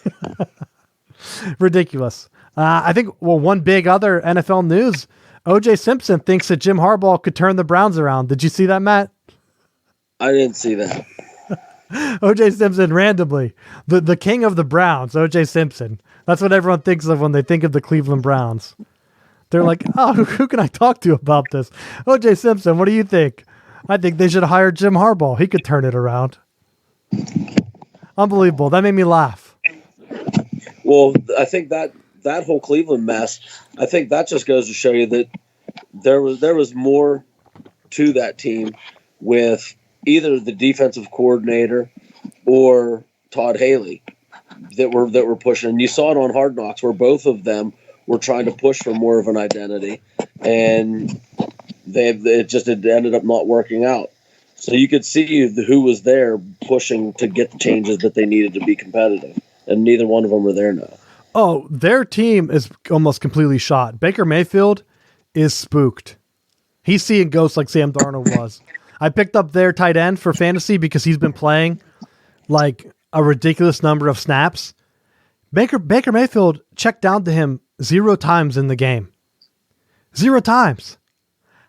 Ridiculous. I think, one big other NFL news, O.J. Simpson thinks that Jim Harbaugh could turn the Browns around. Did you see that, Matt? I didn't see that. O.J. Simpson, randomly. The king of the Browns, O.J. Simpson. That's what everyone thinks of when they think of the Cleveland Browns. They're like, oh, who can I talk to about this? O.J. Simpson, what do you think? I think they should hire Jim Harbaugh. He could turn it around. Unbelievable. That made me laugh. Well, I think that whole Cleveland mess, I think that just goes to show you that there was more to that team with either the defensive coordinator or Todd Haley that were pushing. And you saw it on Hard Knocks where both of them were trying to push for more of an identity, and it ended up not working out. So you could see who was there pushing to get the changes that they needed to be competitive, and neither one of them are there now. Oh, their team is almost completely shot. Baker Mayfield is spooked. He's seeing ghosts like Sam Darnold was. I picked up their tight end for fantasy because he's been playing like a ridiculous number of snaps. Baker Mayfield checked down to him 0 times in the game. 0 times.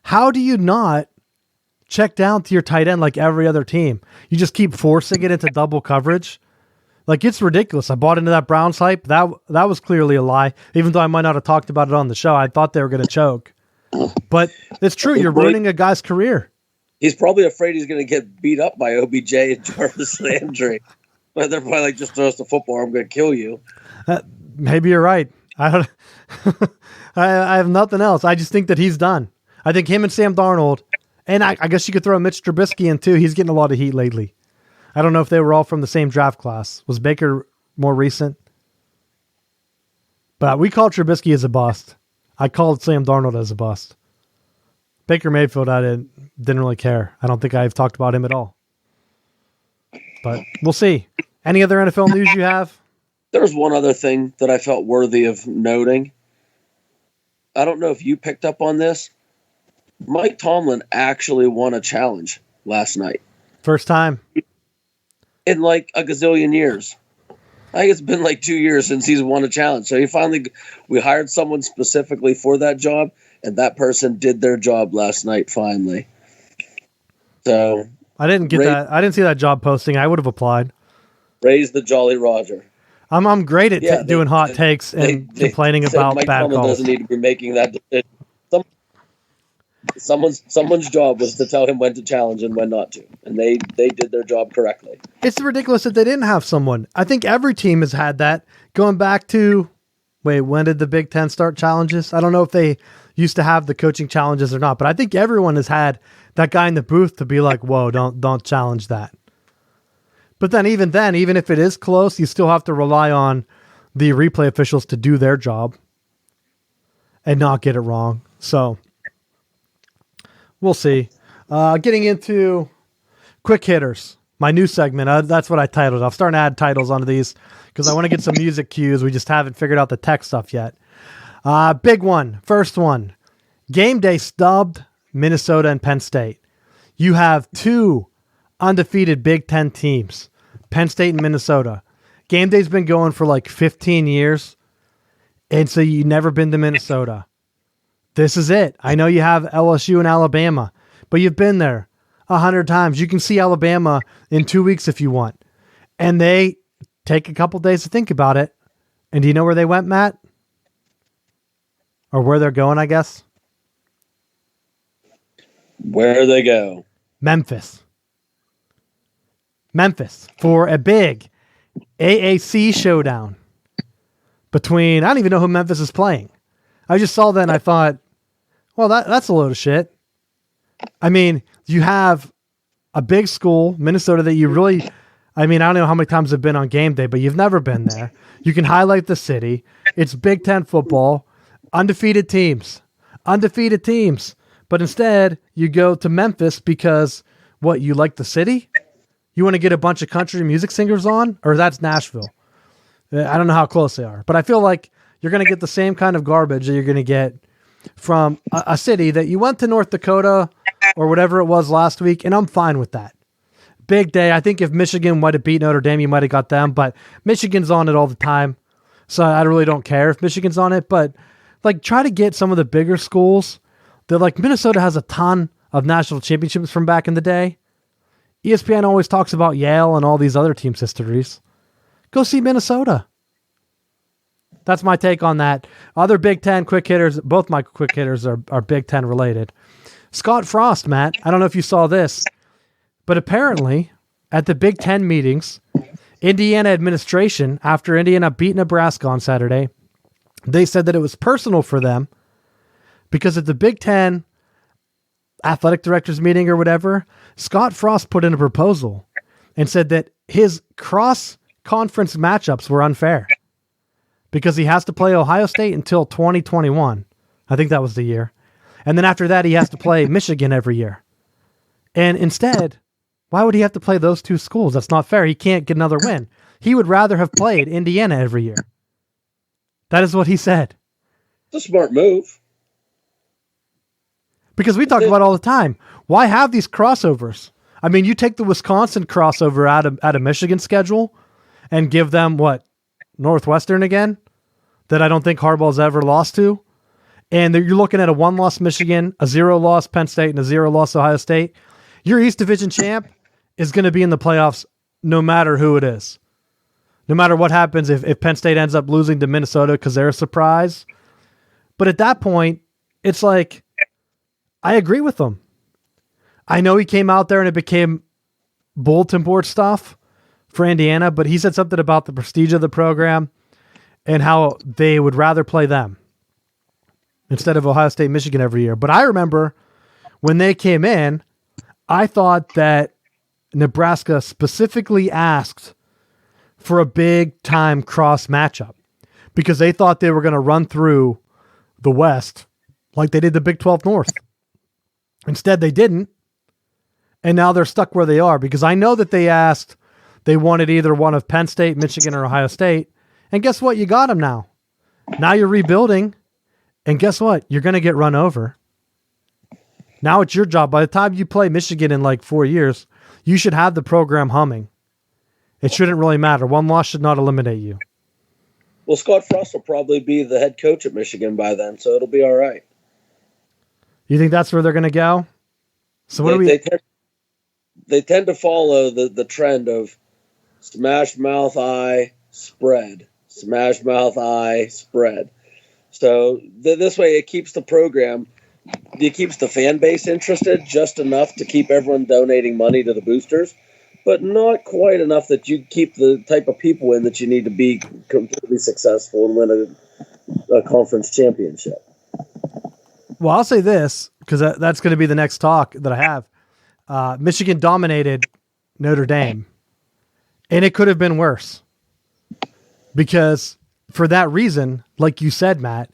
How do you not check down to your tight end like every other team? You just keep forcing it into double coverage. Like, it's ridiculous. I bought into that Browns hype. That was clearly a lie. Even though I might not have talked about it on the show, I thought they were going to choke. But it's true. You're ruining a guy's career. He's probably afraid he's going to get beat up by OBJ and Jarvis Landry. But they're probably like, just throw us the football. I'm going to kill you. Maybe you're right. I don't. I have nothing else. I just think that he's done. I think him and Sam Darnold, and I guess you could throw Mitch Trubisky in too. He's getting a lot of heat lately. I don't know if they were all from the same draft class. Was Baker more recent? But we called Trubisky as a bust. I called Sam Darnold as a bust. Baker Mayfield, I didn't really care. I don't think I've talked about him at all. But we'll see. Any other NFL news you have? There's one other thing that I felt worthy of noting. I don't know if you picked up on this. Mike Tomlin actually won a challenge last night. First time. In like a gazillion years. I think it's been like 2 years since he's won a challenge. So we hired someone specifically for that job, and that person did their job last night finally. So I didn't get that. I didn't see that job posting. I would have applied. Raise the Jolly Roger. I'm great at doing hot takes and complaining about Mike bad Tomlin calls. doesn't need to be making that decision. Someone's job was to tell him when to challenge and when not to, and they did their job correctly. It's ridiculous that they didn't have someone. I think every team has had that going back to. Wait, when did the Big Ten start challenges? I don't know if they used to have the coaching challenges or not, but I think everyone has had that guy in the booth to be like, "Whoa, don't challenge that." But then, even if it is close, you still have to rely on the replay officials to do their job and not get it wrong. So we'll see. Getting into quick hitters, my new segment. That's what I titled. I'm starting to add titles onto these because I want to get some music cues. We just haven't figured out the tech stuff yet. Big one. First one. Game day snubbed Minnesota and Penn State. You have two undefeated Big Ten teams, Penn State and Minnesota. Game day's been going for like 15 years, and so you've never been to Minnesota. This is it. I know you have LSU and Alabama, but you've been there 100 times. You can see Alabama in 2 weeks if you want. And they take a couple days to think about it. And do you know where they went, Matt? Or where they're going, I guess? Where they go? Memphis for a big AAC showdown between, I don't even know who Memphis is playing. I just saw that and I thought, well, that's a load of shit. I mean, you have a big school, Minnesota, that you really, I mean, I don't know how many times I've been on game day, but you've never been there. You can highlight the city. It's Big Ten football, undefeated teams. But instead, you go to Memphis because, what, you like the city? You want to get a bunch of country music singers on? Or that's Nashville. I don't know how close they are. But I feel like you're going to get the same kind of garbage that you're going to get from a city that you went to North Dakota or whatever it was last week, and I'm fine with that. Big day. I think if Michigan might have beat Notre Dame, you might have got them, but Michigan's on it all the time. So I really don't care if Michigan's on it, but like try to get some of the bigger schools. They're like Minnesota has a ton of national championships from back in the day. ESPN always talks about Yale and all these other teams' histories. Go see Minnesota. That's my take on that. Other Big Ten quick hitters, both my quick hitters are Big Ten related. Scott Frost, Matt, I don't know if you saw this, but apparently at the Big Ten meetings, Indiana administration, after Indiana beat Nebraska on Saturday, they said that it was personal for them because at the Big Ten athletic directors meeting or whatever, Scott Frost put in a proposal and said that his cross-conference matchups were unfair because he has to play Ohio State until 2021. I think that was the year. And then after that, he has to play Michigan every year. And instead, why would he have to play those two schools? That's not fair. He can't get another win. He would rather have played Indiana every year. That is what he said. It's a smart move. Because we talk about it all the time. Why have these crossovers? I mean, you take the Wisconsin crossover out of Michigan schedule and give them, what, Northwestern again? That I don't think Harbaugh's ever lost to. And you're looking at a 1-loss Michigan, a 0-loss Penn State, and a 0-loss Ohio State. Your East Division champ is going to be in the playoffs no matter who it is. No matter what happens if Penn State ends up losing to Minnesota because they're a surprise. But at that point, it's like, I agree with them. I know he came out there and it became bulletin board stuff for Indiana, but he said something about the prestige of the program and how they would rather play them instead of Ohio State, Michigan every year. But I remember when they came in, I thought that Nebraska specifically asked for a big-time cross matchup because they thought they were going to run through the West like they did the Big 12 North. Instead, they didn't, and now they're stuck where they are because I know that they wanted either one of Penn State, Michigan, or Ohio State, and guess what? You got them now. Now you're rebuilding, and guess what? You're going to get run over. Now it's your job. By the time you play Michigan in like 4 years, you should have the program humming. It shouldn't really matter. One loss should not eliminate you. Well, Scott Frost will probably be the head coach at Michigan by then, so it'll be all right. You think that's where they're going to go? So what they tend to follow the trend of smash mouth eye spread, smash mouth eye spread. So this way, it keeps the program, it keeps the fan base interested just enough to keep everyone donating money to the boosters, but not quite enough that you keep the type of people in that you need to be completely successful and win a conference championship. Well, I'll say this, because that's going to be the next talk that I have. Michigan dominated Notre Dame, and it could have been worse. Because for that reason, like you said, Matt,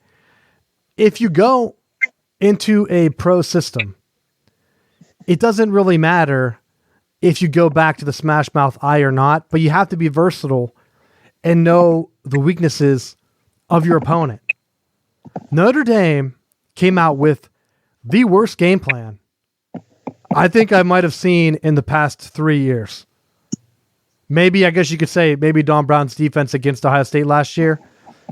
if you go into a pro system, it doesn't really matter if you go back to the smash mouth eye or not, but you have to be versatile and know the weaknesses of your opponent. Notre Dame came out with the worst game plan I think I might have seen in the past 3 years. Maybe, I guess you could say, maybe Don Brown's defense against Ohio State last year,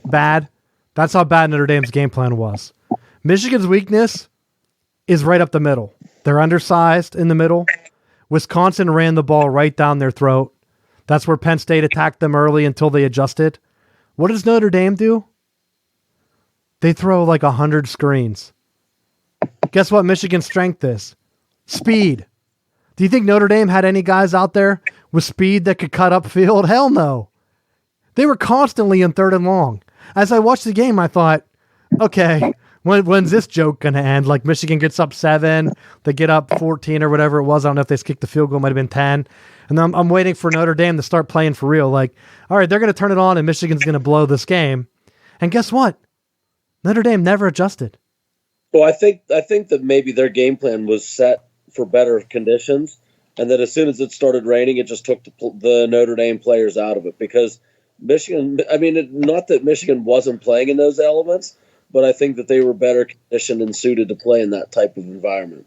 bad. That's how bad Notre Dame's game plan was. Michigan's weakness is right up the middle. They're undersized in the middle. Wisconsin ran the ball right down their throat. That's where Penn State attacked them early until they adjusted. What does Notre Dame do? They throw like 100 screens. Guess what Michigan's strength is? Speed. Do you think Notre Dame had any guys out there with speed that could cut upfield? Hell no. They were constantly in 3rd and long. As I watched the game, I thought, okay, when's this joke going to end? Like Michigan gets up 7, they get up 14 or whatever it was. I don't know if they kicked the field goal, it might have been 10. And then I'm waiting for Notre Dame to start playing for real. Like, all right, they're going to turn it on and Michigan's going to blow this game. And guess what? Notre Dame never adjusted. Well, I think that maybe their game plan was set for better conditions, and that as soon as it started raining, it just took the Notre Dame players out of it. Because Michigan, I mean, not that Michigan wasn't playing in those elements, but I think that they were better conditioned and suited to play in that type of environment.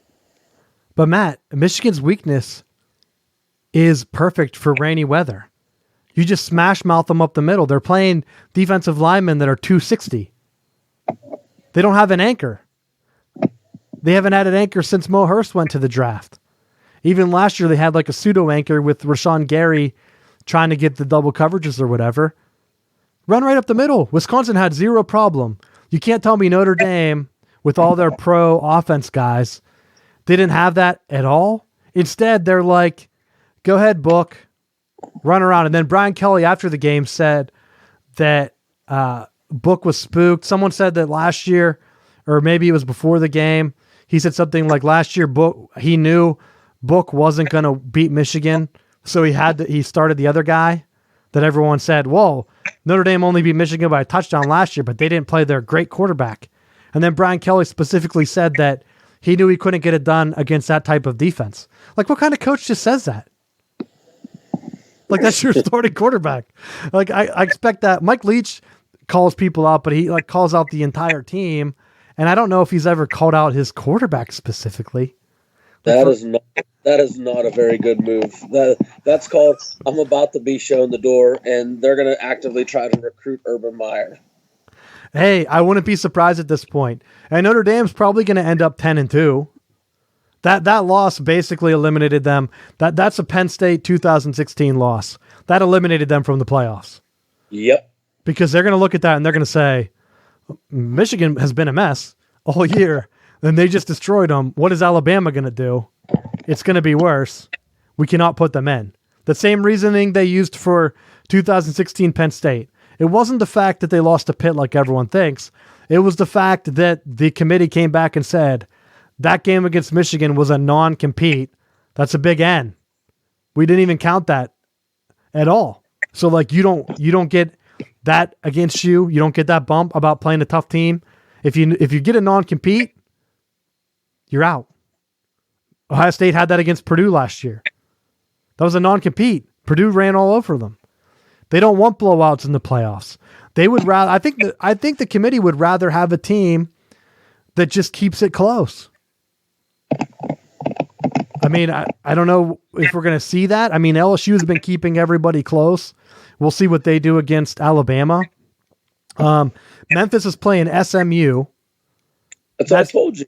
But Matt, Michigan's weakness is perfect for rainy weather. You just smash mouth them up the middle. They're playing defensive linemen that are 260. They don't have an anchor. They haven't had an anchor since Mo Hurst went to the draft. Even last year, they had like a pseudo anchor with Rashawn Gary trying to get the double coverages or whatever. Run right up the middle. Wisconsin had zero problem. You can't tell me Notre Dame, with all their pro offense guys, didn't have that at all. Instead, they're like, go ahead, Book, run around. And then Brian Kelly, after the game, said that Book was spooked. Someone said that last year, or maybe it was before the game, he said something like last year he knew Book wasn't going to beat Michigan, so he started the other guy that everyone said, whoa, Notre Dame only beat Michigan by a touchdown last year, but they didn't play their great quarterback. And then Brian Kelly specifically said that he knew he couldn't get it done against that type of defense. Like, what kind of coach just says that? Like, that's your starting quarterback. Like, I expect that. Mike Leach calls people out, but he like calls out the entire team. And I don't know if he's ever called out his quarterback specifically. That is not a very good move. That's called, I'm about to be shown the door, and they're going to actively try to recruit Urban Meyer. Hey, I wouldn't be surprised at this point. And Notre Dame's probably going to end up 10-2. That loss basically eliminated them. That's a Penn State 2016 loss. That eliminated them from the playoffs. Yep. Because they're going to look at that and they're going to say, Michigan has been a mess all year, and they just destroyed them. What is Alabama going to do? It's going to be worse. We cannot put them in. The same reasoning they used for 2016 Penn State. It wasn't the fact that they lost to Pitt like everyone thinks. It was the fact that the committee came back and said, that game against Michigan was a non-compete. That's a big N. We didn't even count that at all. So like you don't get that against you. You don't get that bump about playing a tough team. If you get a non-compete, you're out. Ohio State had that against Purdue last year. That was a non-compete. Purdue ran all over them. They don't want blowouts in the playoffs. They would rather. I think the committee would rather have a team that just keeps it close. I mean, I don't know if we're going to see that. I mean, LSU has been keeping everybody close. We'll see what they do against Alabama. Memphis is playing SMU. That's what I told you.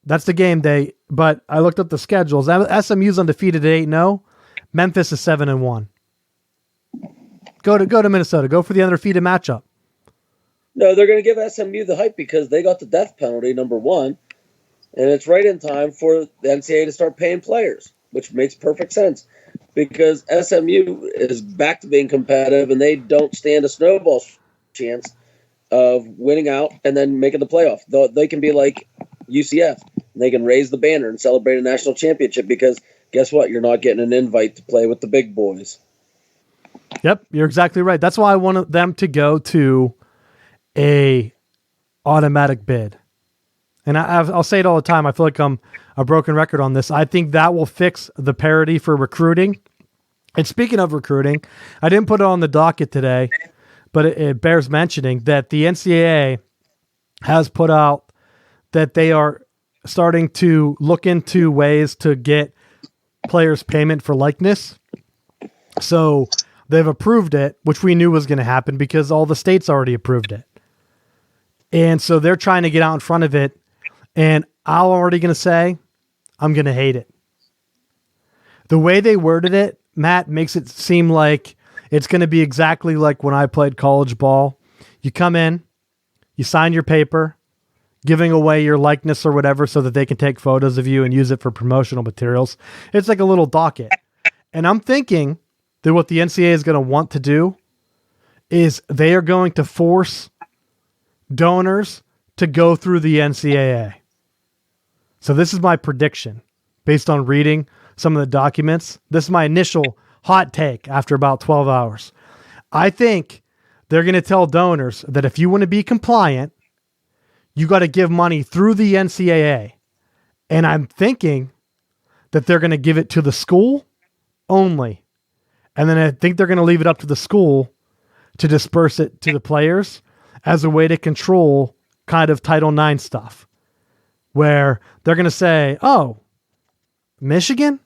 That's the game day. But I looked up the schedules. SMU's undefeated at 8-0. Memphis is 7-1. Go to Minnesota. Go for the undefeated matchup. No, they're going to give SMU the hype because they got the death penalty, number one. And it's right in time for the NCAA to start paying players, which makes perfect sense because SMU is back to being competitive and they don't stand a snowball chance of winning out and then making the playoff. They can be like UCF. They can raise the banner and celebrate a national championship because guess what? You're not getting an invite to play with the big boys. Yep, you're exactly right. That's why I wanted them to go to a automatic bid. And I'll say it all the time. I feel like I'm a broken record on this. I think that will fix the parity for recruiting. And speaking of recruiting, I didn't put it on the docket today, but it bears mentioning that the NCAA has put out that they are starting to look into ways to get players payment for likeness. So they've approved it, which we knew was going to happen because all the states already approved it. And so they're trying to get out in front of it. And I'm already going to say, I'm going to hate it. The way they worded it, Matt, makes it seem like it's going to be exactly like when I played college ball. You come in, you sign your paper, giving away your likeness or whatever so that they can take photos of you and use it for promotional materials. It's like a little docket. And I'm thinking that what the NCAA is going to want to do is they are going to force donors to go through the NCAA. So this is my prediction based on reading some of the documents. This is my initial hot take after about 12 hours. I think they're going to tell donors that if you want to be compliant, you got to give money through the NCAA. And I'm thinking that they're going to give it to the school only. And then I think they're going to leave it up to the school to disperse it to the players as a way to control kind of Title IX stuff, where they're going to say, oh, Michigan,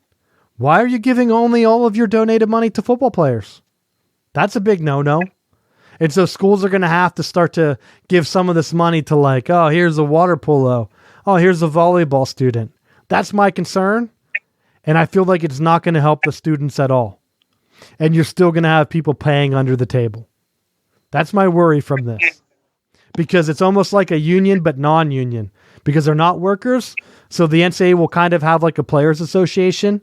why are you giving only all of your donated money to football players? That's a big no-no. And so schools are going to have to start to give some of this money to like, oh, here's a water polo. Oh, here's a volleyball student. That's my concern. And I feel like it's not going to help the students at all. And you're still going to have people paying under the table. That's my worry from this. Because it's almost like a union, but non-union. Because they're not workers. So the NCAA will kind of have like a players association.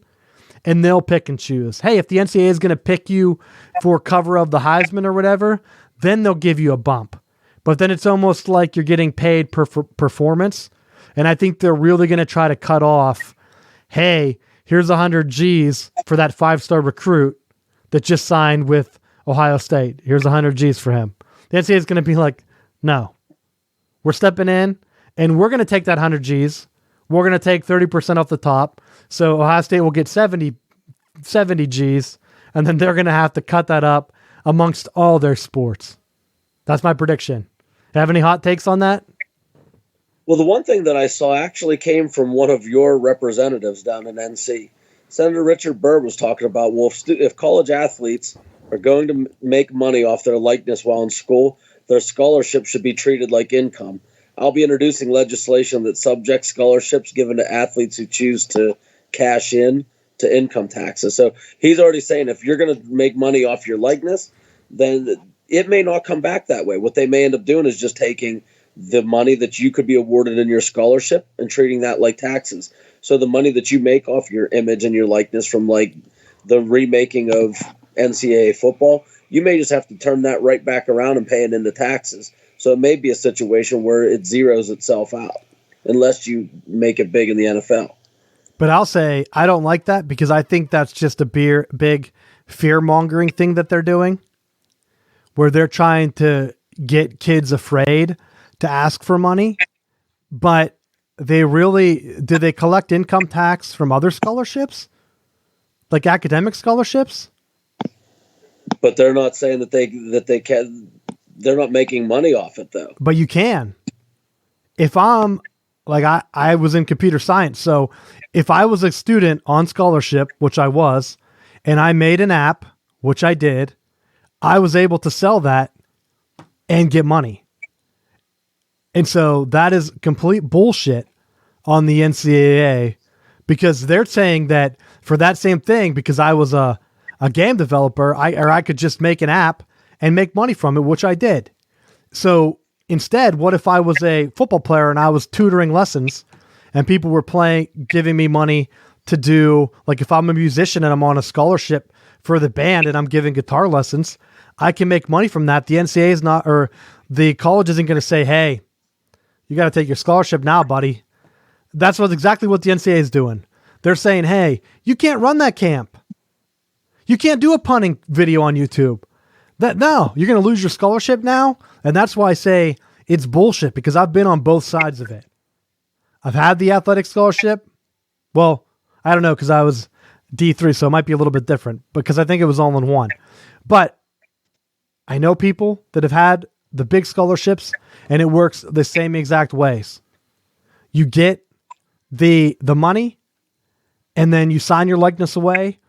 And they'll pick and choose. Hey, if the NCAA is going to pick you for cover of the Heisman or whatever, then they'll give you a bump. But then it's almost like you're getting paid per performance. And I think they're really going to try to cut off, hey, here's 100 G's for that 5-star recruit that just signed with Ohio State. Here's 100 G's for him. The NCAA is going to be like, no, we're stepping in and we're going to take that 100 G's. We're going to take 30% off the top. So Ohio State will get 70 G's, and then they're going to have to cut that up amongst all their sports. That's my prediction. Have any hot takes on that? Well, the one thing that I saw actually came from one of your representatives down in NC. Senator Richard Burr was talking about, well, if college athletes are going to make money off their likeness while in school, their scholarship should be treated like income. I'll be introducing legislation that subjects scholarships given to athletes who choose to cash in to income taxes. So he's already saying if you're going to make money off your likeness, then it may not come back that way. What they may end up doing is just taking the money that you could be awarded in your scholarship and treating that like taxes. So the money that you make off your image and your likeness from like the remaking of NCAA football, you may just have to turn that right back around and pay it into taxes. So it may be a situation where it zeroes itself out unless you make it big in the NFL. But I'll say I don't like that because I think that's just a big fear-mongering thing that they're doing where they're trying to get kids afraid to ask for money. But do they collect income tax from other scholarships? Like academic scholarships? But they're not saying that they can. They're not making money off it, though. But you can. If I'm, like I was in computer science, so if I was a student on scholarship, which I was, and I made an app, which I did, I was able to sell that and get money. And so that is complete bullshit on the NCAA because they're saying that for that same thing, because I was a game developer, I could just make an app and make money from it, which I did. So instead, what if I was a football player and I was tutoring lessons and people were giving me money to do, like if I'm a musician and I'm on a scholarship for the band and I'm giving guitar lessons, I can make money from that. The NCAA is not, or the college isn't going to say, hey, you got to take your scholarship now, buddy. That's exactly what the NCAA is doing. They're saying, hey, you can't run that camp. You can't do a punting video on YouTube. No, you're going to lose your scholarship now. And that's why I say it's bullshit because I've been on both sides of it. I've had the athletic scholarship. Well, I don't know because I was D3, so it might be a little bit different because I think it was all in one. But I know people that have had the big scholarships, and it works the same exact ways. You get the money, and then you sign your likeness away,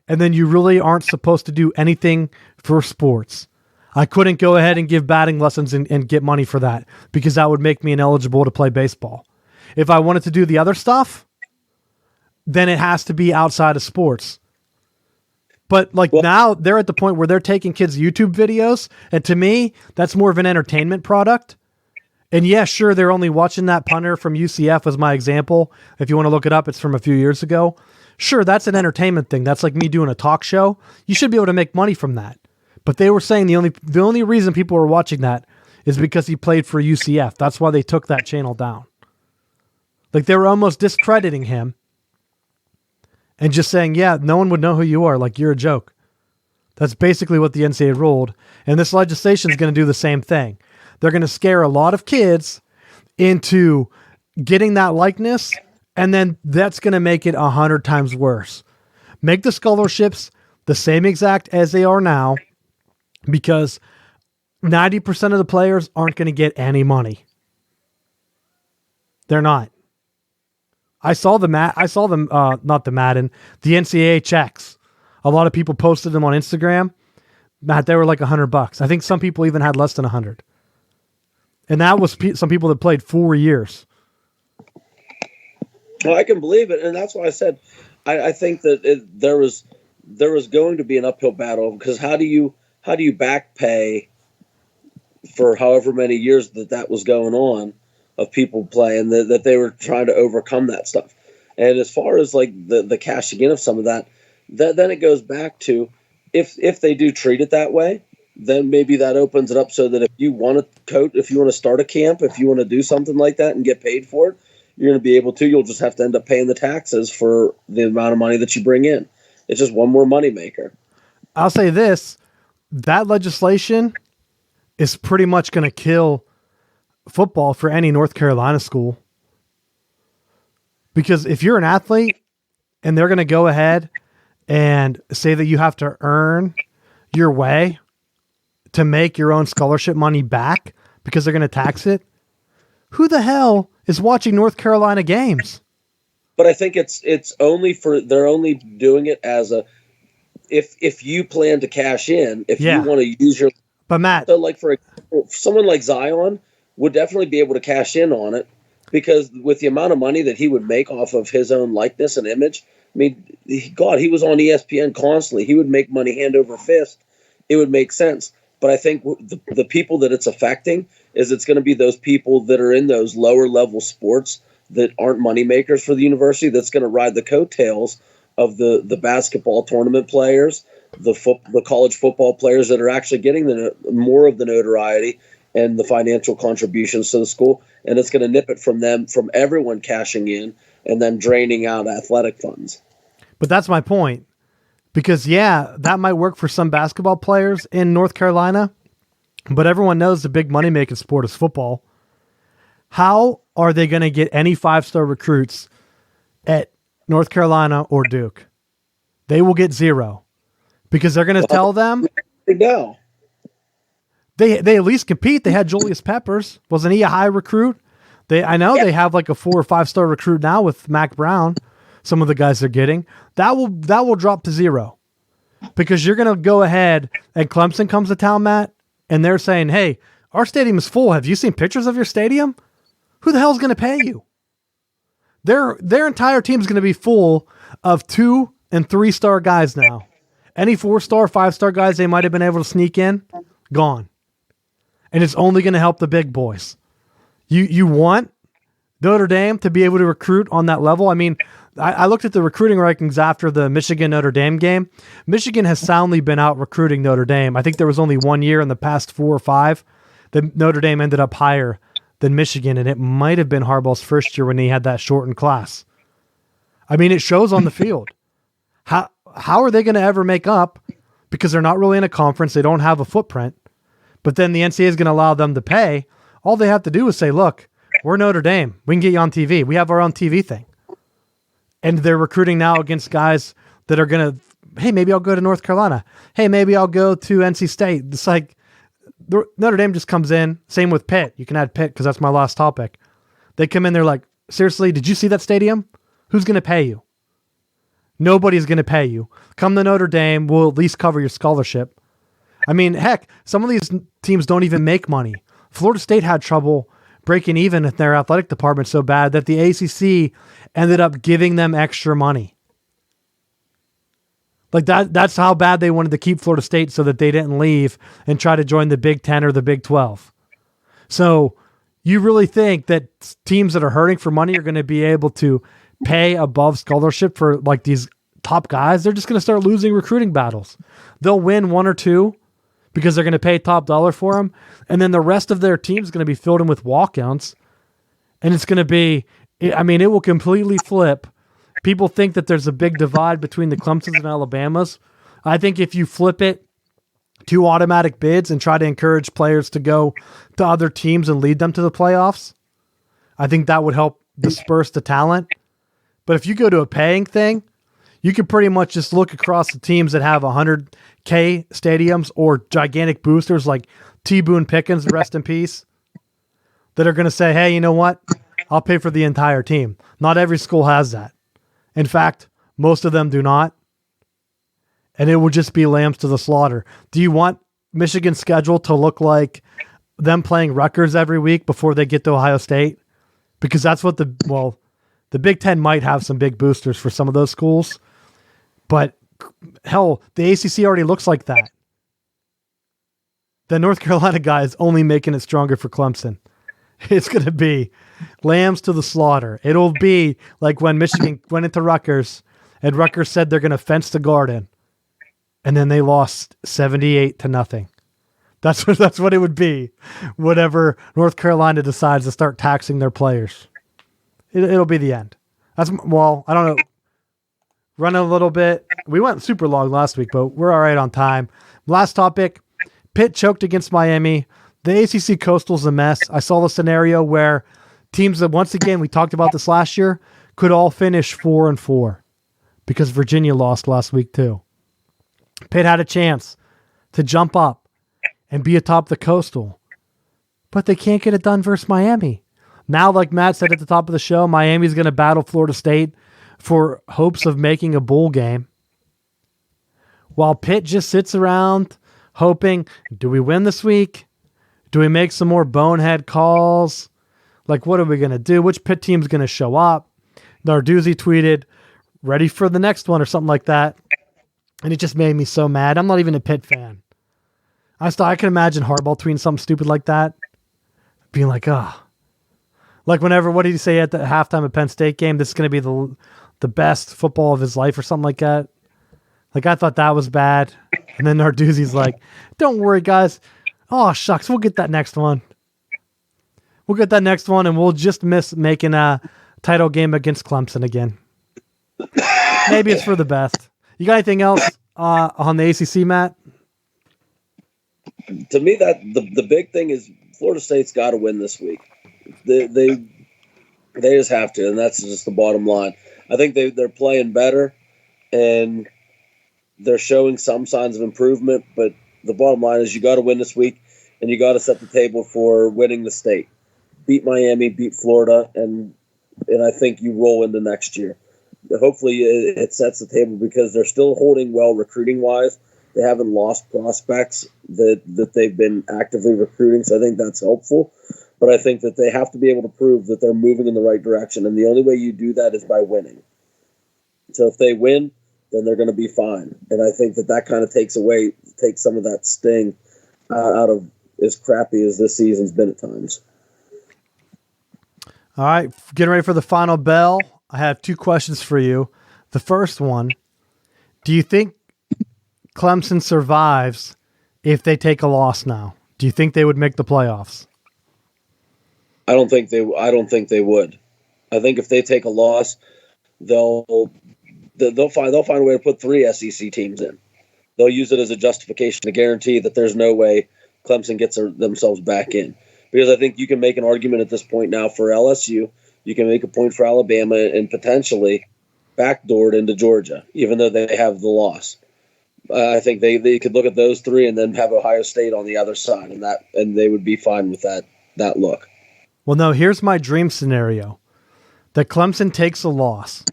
and then you really aren't supposed to do anything for sports. I couldn't go ahead and give batting lessons and get money for that because that would make me ineligible to play baseball. If I wanted to do the other stuff, then it has to be outside of sports. But now they're at the point where they're taking kids' YouTube videos, and to me, that's more of an entertainment product. And yeah, sure, they're only watching that punter from UCF as my example. If you want to look it up, it's from a few years ago. Sure, that's an entertainment thing. That's like me doing a talk show. You should be able to make money from that. But they were saying the only reason people were watching that is because he played for UCF. That's why they took that channel down. Like they were almost discrediting him and just saying, yeah, no one would know who you are. Like you're a joke. That's basically what the NCAA ruled. And this legislation is going to do the same thing. They're going to scare a lot of kids into getting that likeness, and then that's going to make it 100 times worse. Make the scholarships the same exact as they are now, because 90% of the players aren't going to get any money. They're not. I saw the not the Madden, the NCAA checks. A lot of people posted them on Instagram. Matt, they were like $100. I think some people even had less than 100. And that was some people that played 4 years. Well, I can believe it, and that's why I said I think that there was going to be an uphill battle, because how do you back pay for however many years that was going on of people playing, that they were trying to overcome that stuff. And as far as like the cashing in of some of that, then it goes back to if they do treat it that way, then maybe that opens it up so that if you want to coach, if you want to start a camp, if you want to do something like that and get paid for it, you're going to be able to. You'll just have to end up paying the taxes for the amount of money that you bring in. It's just one more moneymaker. I'll say this, that legislation is pretty much going to kill football for any North Carolina school. Because if you're an athlete and they're going to go ahead and say that you have to earn your way to make your own scholarship money back because they're going to tax it, who the hell is watching North Carolina games? But I think it's only they're only doing it as a, if you plan to cash in, if you want to use your, but Matt, so like for example, someone like Zion would definitely be able to cash in on it, because with the amount of money that he would make off of his own likeness and image, I mean, God, he was on ESPN constantly. He would make money hand over fist. It would make sense. But I think the people that it's affecting is it's going to be those people that are in those lower level sports that aren't money makers for the university, that's going to ride the coattails of the basketball tournament players, the college football players that are actually getting more of the notoriety and the financial contributions to the school. And it's going to nip it from everyone cashing in and then draining out athletic funds. But that's my point. Because, yeah, that might work for some basketball players in North Carolina, but everyone knows the big money-making sport is football. How are they going to get any five-star recruits at North Carolina or Duke? They will get zero, because they're going to tell them no. They at least compete. They had Julius Peppers. Wasn't he a high recruit? They have like a 4 or 5-star recruit now with Mac Brown. Some of the guys they're getting, that will drop to zero, because you're going to go ahead and Clemson comes to town, Matt, and they're saying, hey, our stadium is full. Have you seen pictures of your stadium? Who the hell is going to pay you? Their entire team is going to be full of 2 and 3-star guys now. Any 4-star, 5-star guys they might have been able to sneak in, gone. And it's only going to help the big boys. You want Notre Dame to be able to recruit on that level? I mean, I looked at the recruiting rankings after the Michigan-Notre Dame game. Michigan has soundly been out recruiting Notre Dame. I think there was only 1 year in the past 4 or 5 that Notre Dame ended up higher than Michigan, and it might have been Harbaugh's first year when he had that shortened class. I mean, it shows on the field. How are they going to ever make up? Because they're not really in a conference. They don't have a footprint. But then the NCAA is going to allow them to pay. All they have to do is say, look, we're Notre Dame. We can get you on TV. We have our own TV thing. And they're recruiting now against guys that are going to, hey, maybe I'll go to North Carolina. Hey, maybe I'll go to NC State. It's like Notre Dame just comes in. Same with Pitt. You can add Pitt because that's my last topic. They come in, they're like, seriously, did you see that stadium? Who's going to pay you? Nobody's going to pay you. Come to Notre Dame, we'll at least cover your scholarship. I mean, heck, some of these teams don't even make money. Florida State had trouble breaking even in their athletic department so bad that the ACC ended up giving them extra money. Like that's how bad they wanted to keep Florida State so that they didn't leave and try to join the Big Ten or the Big 12. So you really think that teams that are hurting for money are going to be able to pay above scholarship for like these top guys? They're just going to start losing recruiting battles. They'll win one or two because they're going to pay top dollar for them. And then the rest of their team is going to be filled in with walkouts. And it's going to be, I mean, it will completely flip. People think that there's a big divide between the Clemsons and Alabamas. I think if you flip it to automatic bids and try to encourage players to go to other teams and lead them to the playoffs, I think that would help disperse the talent. But if you go to a paying thing, you can pretty much just look across the teams that have 100K stadiums or gigantic boosters like T. Boone Pickens, rest in peace, that are going to say, hey, you know what? I'll pay for the entire team. Not every school has that. In fact, most of them do not. And it will just be lambs to the slaughter. Do you want Michigan's schedule to look like them playing Rutgers every week before they get to Ohio State? Because that's what the Big Ten might have some big boosters for some of those schools. But hell, the ACC already looks like that. The North Carolina guy is only making it stronger for Clemson. It's going to be lambs to the slaughter. It'll be like when Michigan went into Rutgers and Rutgers said they're going to fence the garden. And then they lost 78-0. That's what it would be whenever North Carolina decides to start taxing their players. It'll be the end. I don't know. Running a little bit. We went super long last week, but we're all right on time. Last topic, Pitt choked against Miami. The ACC Coastal's a mess. I saw the scenario where teams that, once again, we talked about this last year, could all finish 4-4 because Virginia lost last week too. Pitt had a chance to jump up and be atop the Coastal, but they can't get it done versus Miami. Now, like Matt said at the top of the show, Miami's going to battle Florida State for hopes of making a bowl game, while Pitt just sits around hoping, do we win this week? Do we make some more bonehead calls? Like, what are we going to do? Which Pitt team's going to show up? Narduzzi tweeted, ready for the next one or something like that. And it just made me so mad. I'm not even a Pitt fan. I can imagine Harbaugh tweeting something stupid like that. Being like, like whenever, what did he say at the halftime of Penn State game? This is going to be the best football of his life or something like that. Like, I thought that was bad. And then Narduzzi's like, don't worry, guys. Oh, shucks, we'll get that next one. We'll get that next one, and we'll just miss making a title game against Clemson again. Maybe it's for the best. You got anything else on the ACC, Matt? To me, that the big thing is Florida State's got to win this week. They just have to, and that's just the bottom line. I think they're playing better, and they're showing some signs of improvement, but the bottom line is you got to win this week, and you got to set the table for winning the state. Beat Miami, beat Florida, and I think you roll into next year. Hopefully it sets the table because they're still holding well recruiting-wise. They haven't lost prospects that they've been actively recruiting, so I think that's helpful. But I think that they have to be able to prove that they're moving in the right direction, and the only way you do that is by winning. So if they win, then they're going to be fine. And I think that kind of takes some of that sting out of as crappy as this season's been at times. All right, getting ready for the final bell. I have two questions for you. The first one, do you think Clemson survives if they take a loss now? Do you think they would make the playoffs? I don't think they would. I think if they take a loss, they'll find a way to put 3 SEC teams in. They'll use it as a justification to guarantee that there's no way Clemson gets themselves back in. Because I think you can make an argument at this point now for LSU. You can make a point for Alabama and potentially backdoored into Georgia, even though they have the loss. I think they could look at those three and then have Ohio State on the other side, and they would be fine with that look. Well, no, here's my dream scenario. That Clemson takes a loss,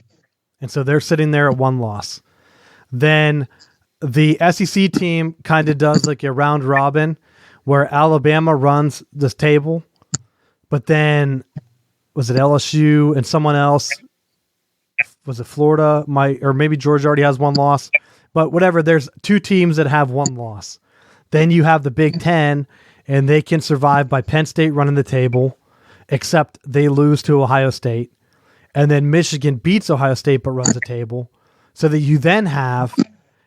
and so they're sitting there at one loss. Then the SEC team kind of does like a round robin where Alabama runs this table, but then was it LSU and someone else? Was it Florida? Or maybe Georgia already has one loss. But whatever, there's two teams that have one loss. Then you have the Big Ten, and they can survive by Penn State running the table, except they lose to Ohio State. And then Michigan beats Ohio State but runs the table. So that you then have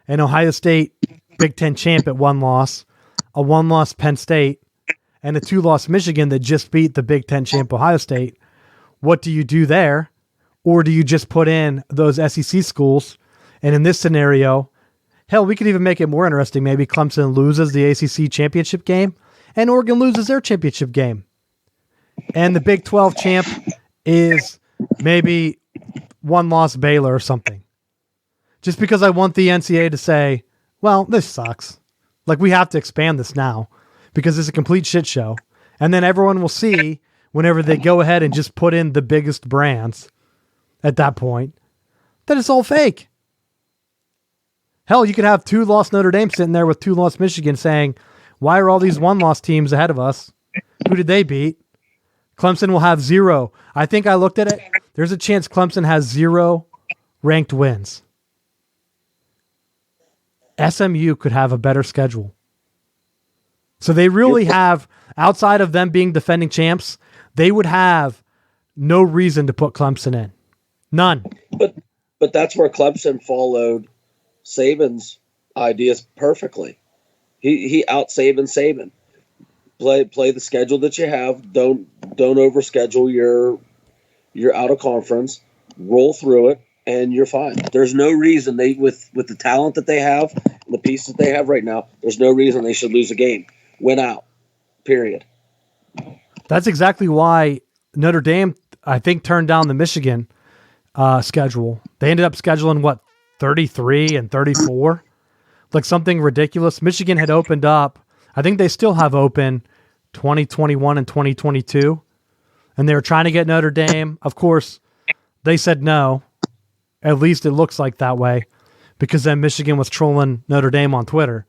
an Ohio State Big Ten champ at one loss, a one-loss Penn State, and a two-loss Michigan that just beat the Big Ten champ Ohio State. What do you do there? Or do you just put in those SEC schools? And in this scenario, hell, we could even make it more interesting. Maybe Clemson loses the ACC championship game and Oregon loses their championship game. And the Big 12 champ is maybe one-loss Baylor or something. Just because I want the NCAA to say, well, this sucks. Like, we have to expand this now because it's a complete shit show. And then everyone will see whenever they go ahead and just put in the biggest brands at that point that it's all fake. Hell, you could have two-loss Notre Dame sitting there with two-loss Michigan saying, why are all these one-loss teams ahead of us? Who did they beat? Clemson will have 0. I think I looked at it. There's a chance Clemson has 0 ranked wins. SMU could have a better schedule. So they really have, outside of them being defending champs, they would have no reason to put Clemson in. None. But that's where Clemson followed Saban's ideas perfectly. He out Saban. Play the schedule that you have. Don't overschedule your out of conference. Roll through it, and you're fine. There's no reason with the talent that they have and the pieces they have right now, there's no reason they should lose a game. Win out. Period. That's exactly why Notre Dame, I think, turned down the Michigan schedule. They ended up scheduling 33 and 34, like something ridiculous. Michigan had opened up. I think they still have open 2021 and 2022, and they were trying to get Notre Dame. Of course, they said no. At least it looks like that way, because then Michigan was trolling Notre Dame on Twitter.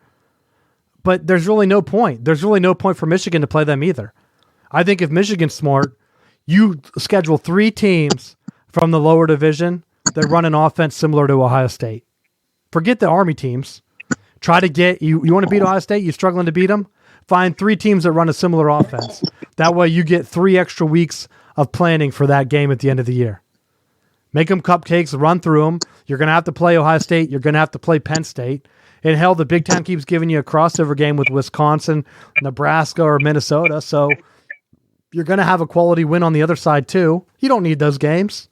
But there's really no point. There's really no point for Michigan to play them either. I think if Michigan's smart, you schedule 3 teams from the lower division that run an offense similar to Ohio State. Forget the Army teams. Try to get, you want to beat Ohio State? You struggling to beat them? Find 3 teams that run a similar offense. That way you get 3 extra weeks of planning for that game at the end of the year. Make them cupcakes, run through them. You're going to have to play Ohio State. You're going to have to play Penn State. And hell, the Big Ten keeps giving you a crossover game with Wisconsin, Nebraska, or Minnesota. So you're going to have a quality win on the other side too. You don't need those games.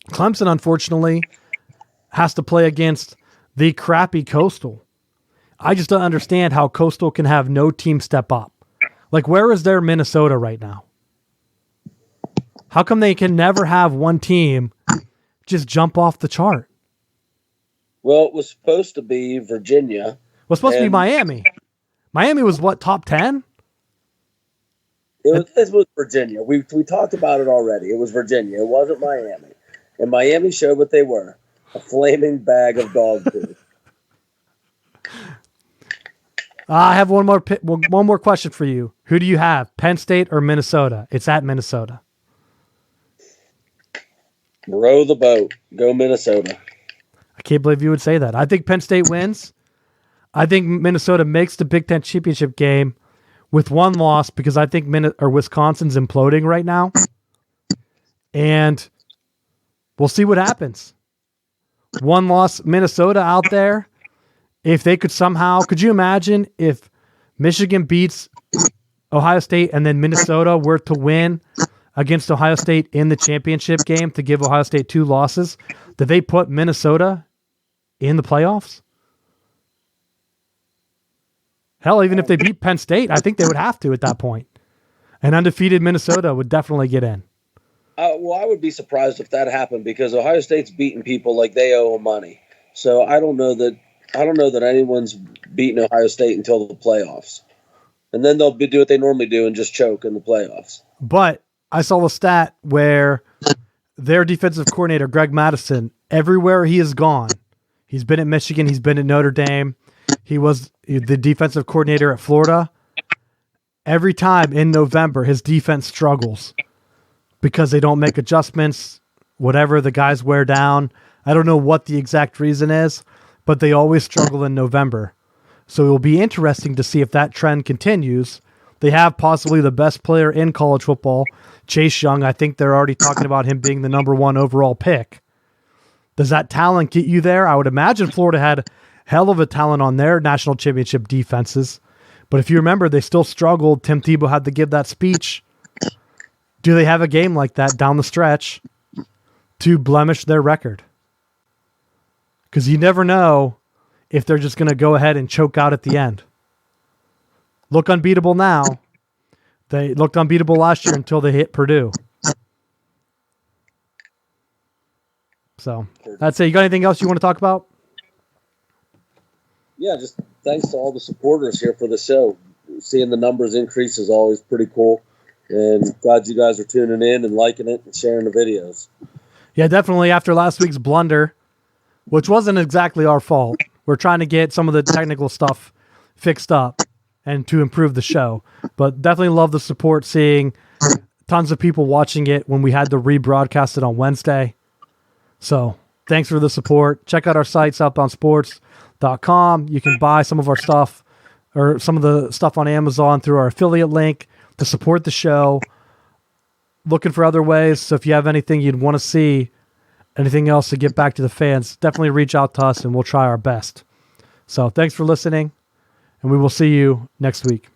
Clemson, unfortunately, has to play against the crappy Coastal. I just don't understand how Coastal can have no team step up. Like, where is their Minnesota right now? How come they can never have one team just jump off the chart? Well, it was supposed to be Virginia. It was supposed to be Miami. Miami was what, top 10? It was Virginia. We talked about it already. It was Virginia. It wasn't Miami. And Miami showed what they were. A flaming bag of dog food. I have one more question for you. Who do you have, Penn State or Minnesota? It's at Minnesota. Row the boat. Go Minnesota. I can't believe you would say that. I think Penn State wins. I think Minnesota makes the Big Ten championship game with one loss because I think Wisconsin's imploding right now. And we'll see what happens. One loss Minnesota out there. If they could somehow, could you imagine if Michigan beats Ohio State and then Minnesota were to win against Ohio State in the championship game to give Ohio State 2 losses? Did they put Minnesota in the playoffs? Hell, even if they beat Penn State, I think they would have to at that point. An undefeated Minnesota would definitely get in. Well, I would be surprised if that happened because Ohio State's beating people like they owe them money. So I don't know that I don't know that anyone's beaten Ohio State until the playoffs. And then they'll do what they normally do and just choke in the playoffs. But I saw a stat where their defensive coordinator, Greg Madison, everywhere he has gone, he's been at Michigan, he's been at Notre Dame, he was the defensive coordinator at Florida. Every time in November, his defense struggles because they don't make adjustments, whatever, the guys wear down. I don't know what the exact reason is, but they always struggle in November. So it will be interesting to see if that trend continues. They have possibly the best player in college football, Chase Young. I think they're already talking about him being the number 1 overall pick. Does that talent get you there? I would imagine Florida had hell of a talent on their national championship defenses. But if you remember, they still struggled. Tim Tebow had to give that speech. Do they have a game like that down the stretch to blemish their record? Because you never know if they're just going to go ahead and choke out at the end. Look unbeatable now. They looked unbeatable last year until they hit Purdue. So that's it. You got anything else you want to talk about? Yeah, just thanks to all the supporters here for the show. Seeing the numbers increase is always pretty cool. And glad you guys are tuning in and liking it and sharing the videos. Yeah, definitely after last week's blunder, which wasn't exactly our fault. We're trying to get some of the technical stuff fixed up and to improve the show. But definitely love the support, seeing tons of people watching it when we had to rebroadcast it on Wednesday. So thanks for the support. Check out our sites, southboundsports.com. You can buy some of our stuff or some of the stuff on Amazon through our affiliate link to support the show. Looking for other ways. So if you have anything you'd want to see, anything else to get back to the fans, definitely reach out to us and we'll try our best. So thanks for listening, and we will see you next week.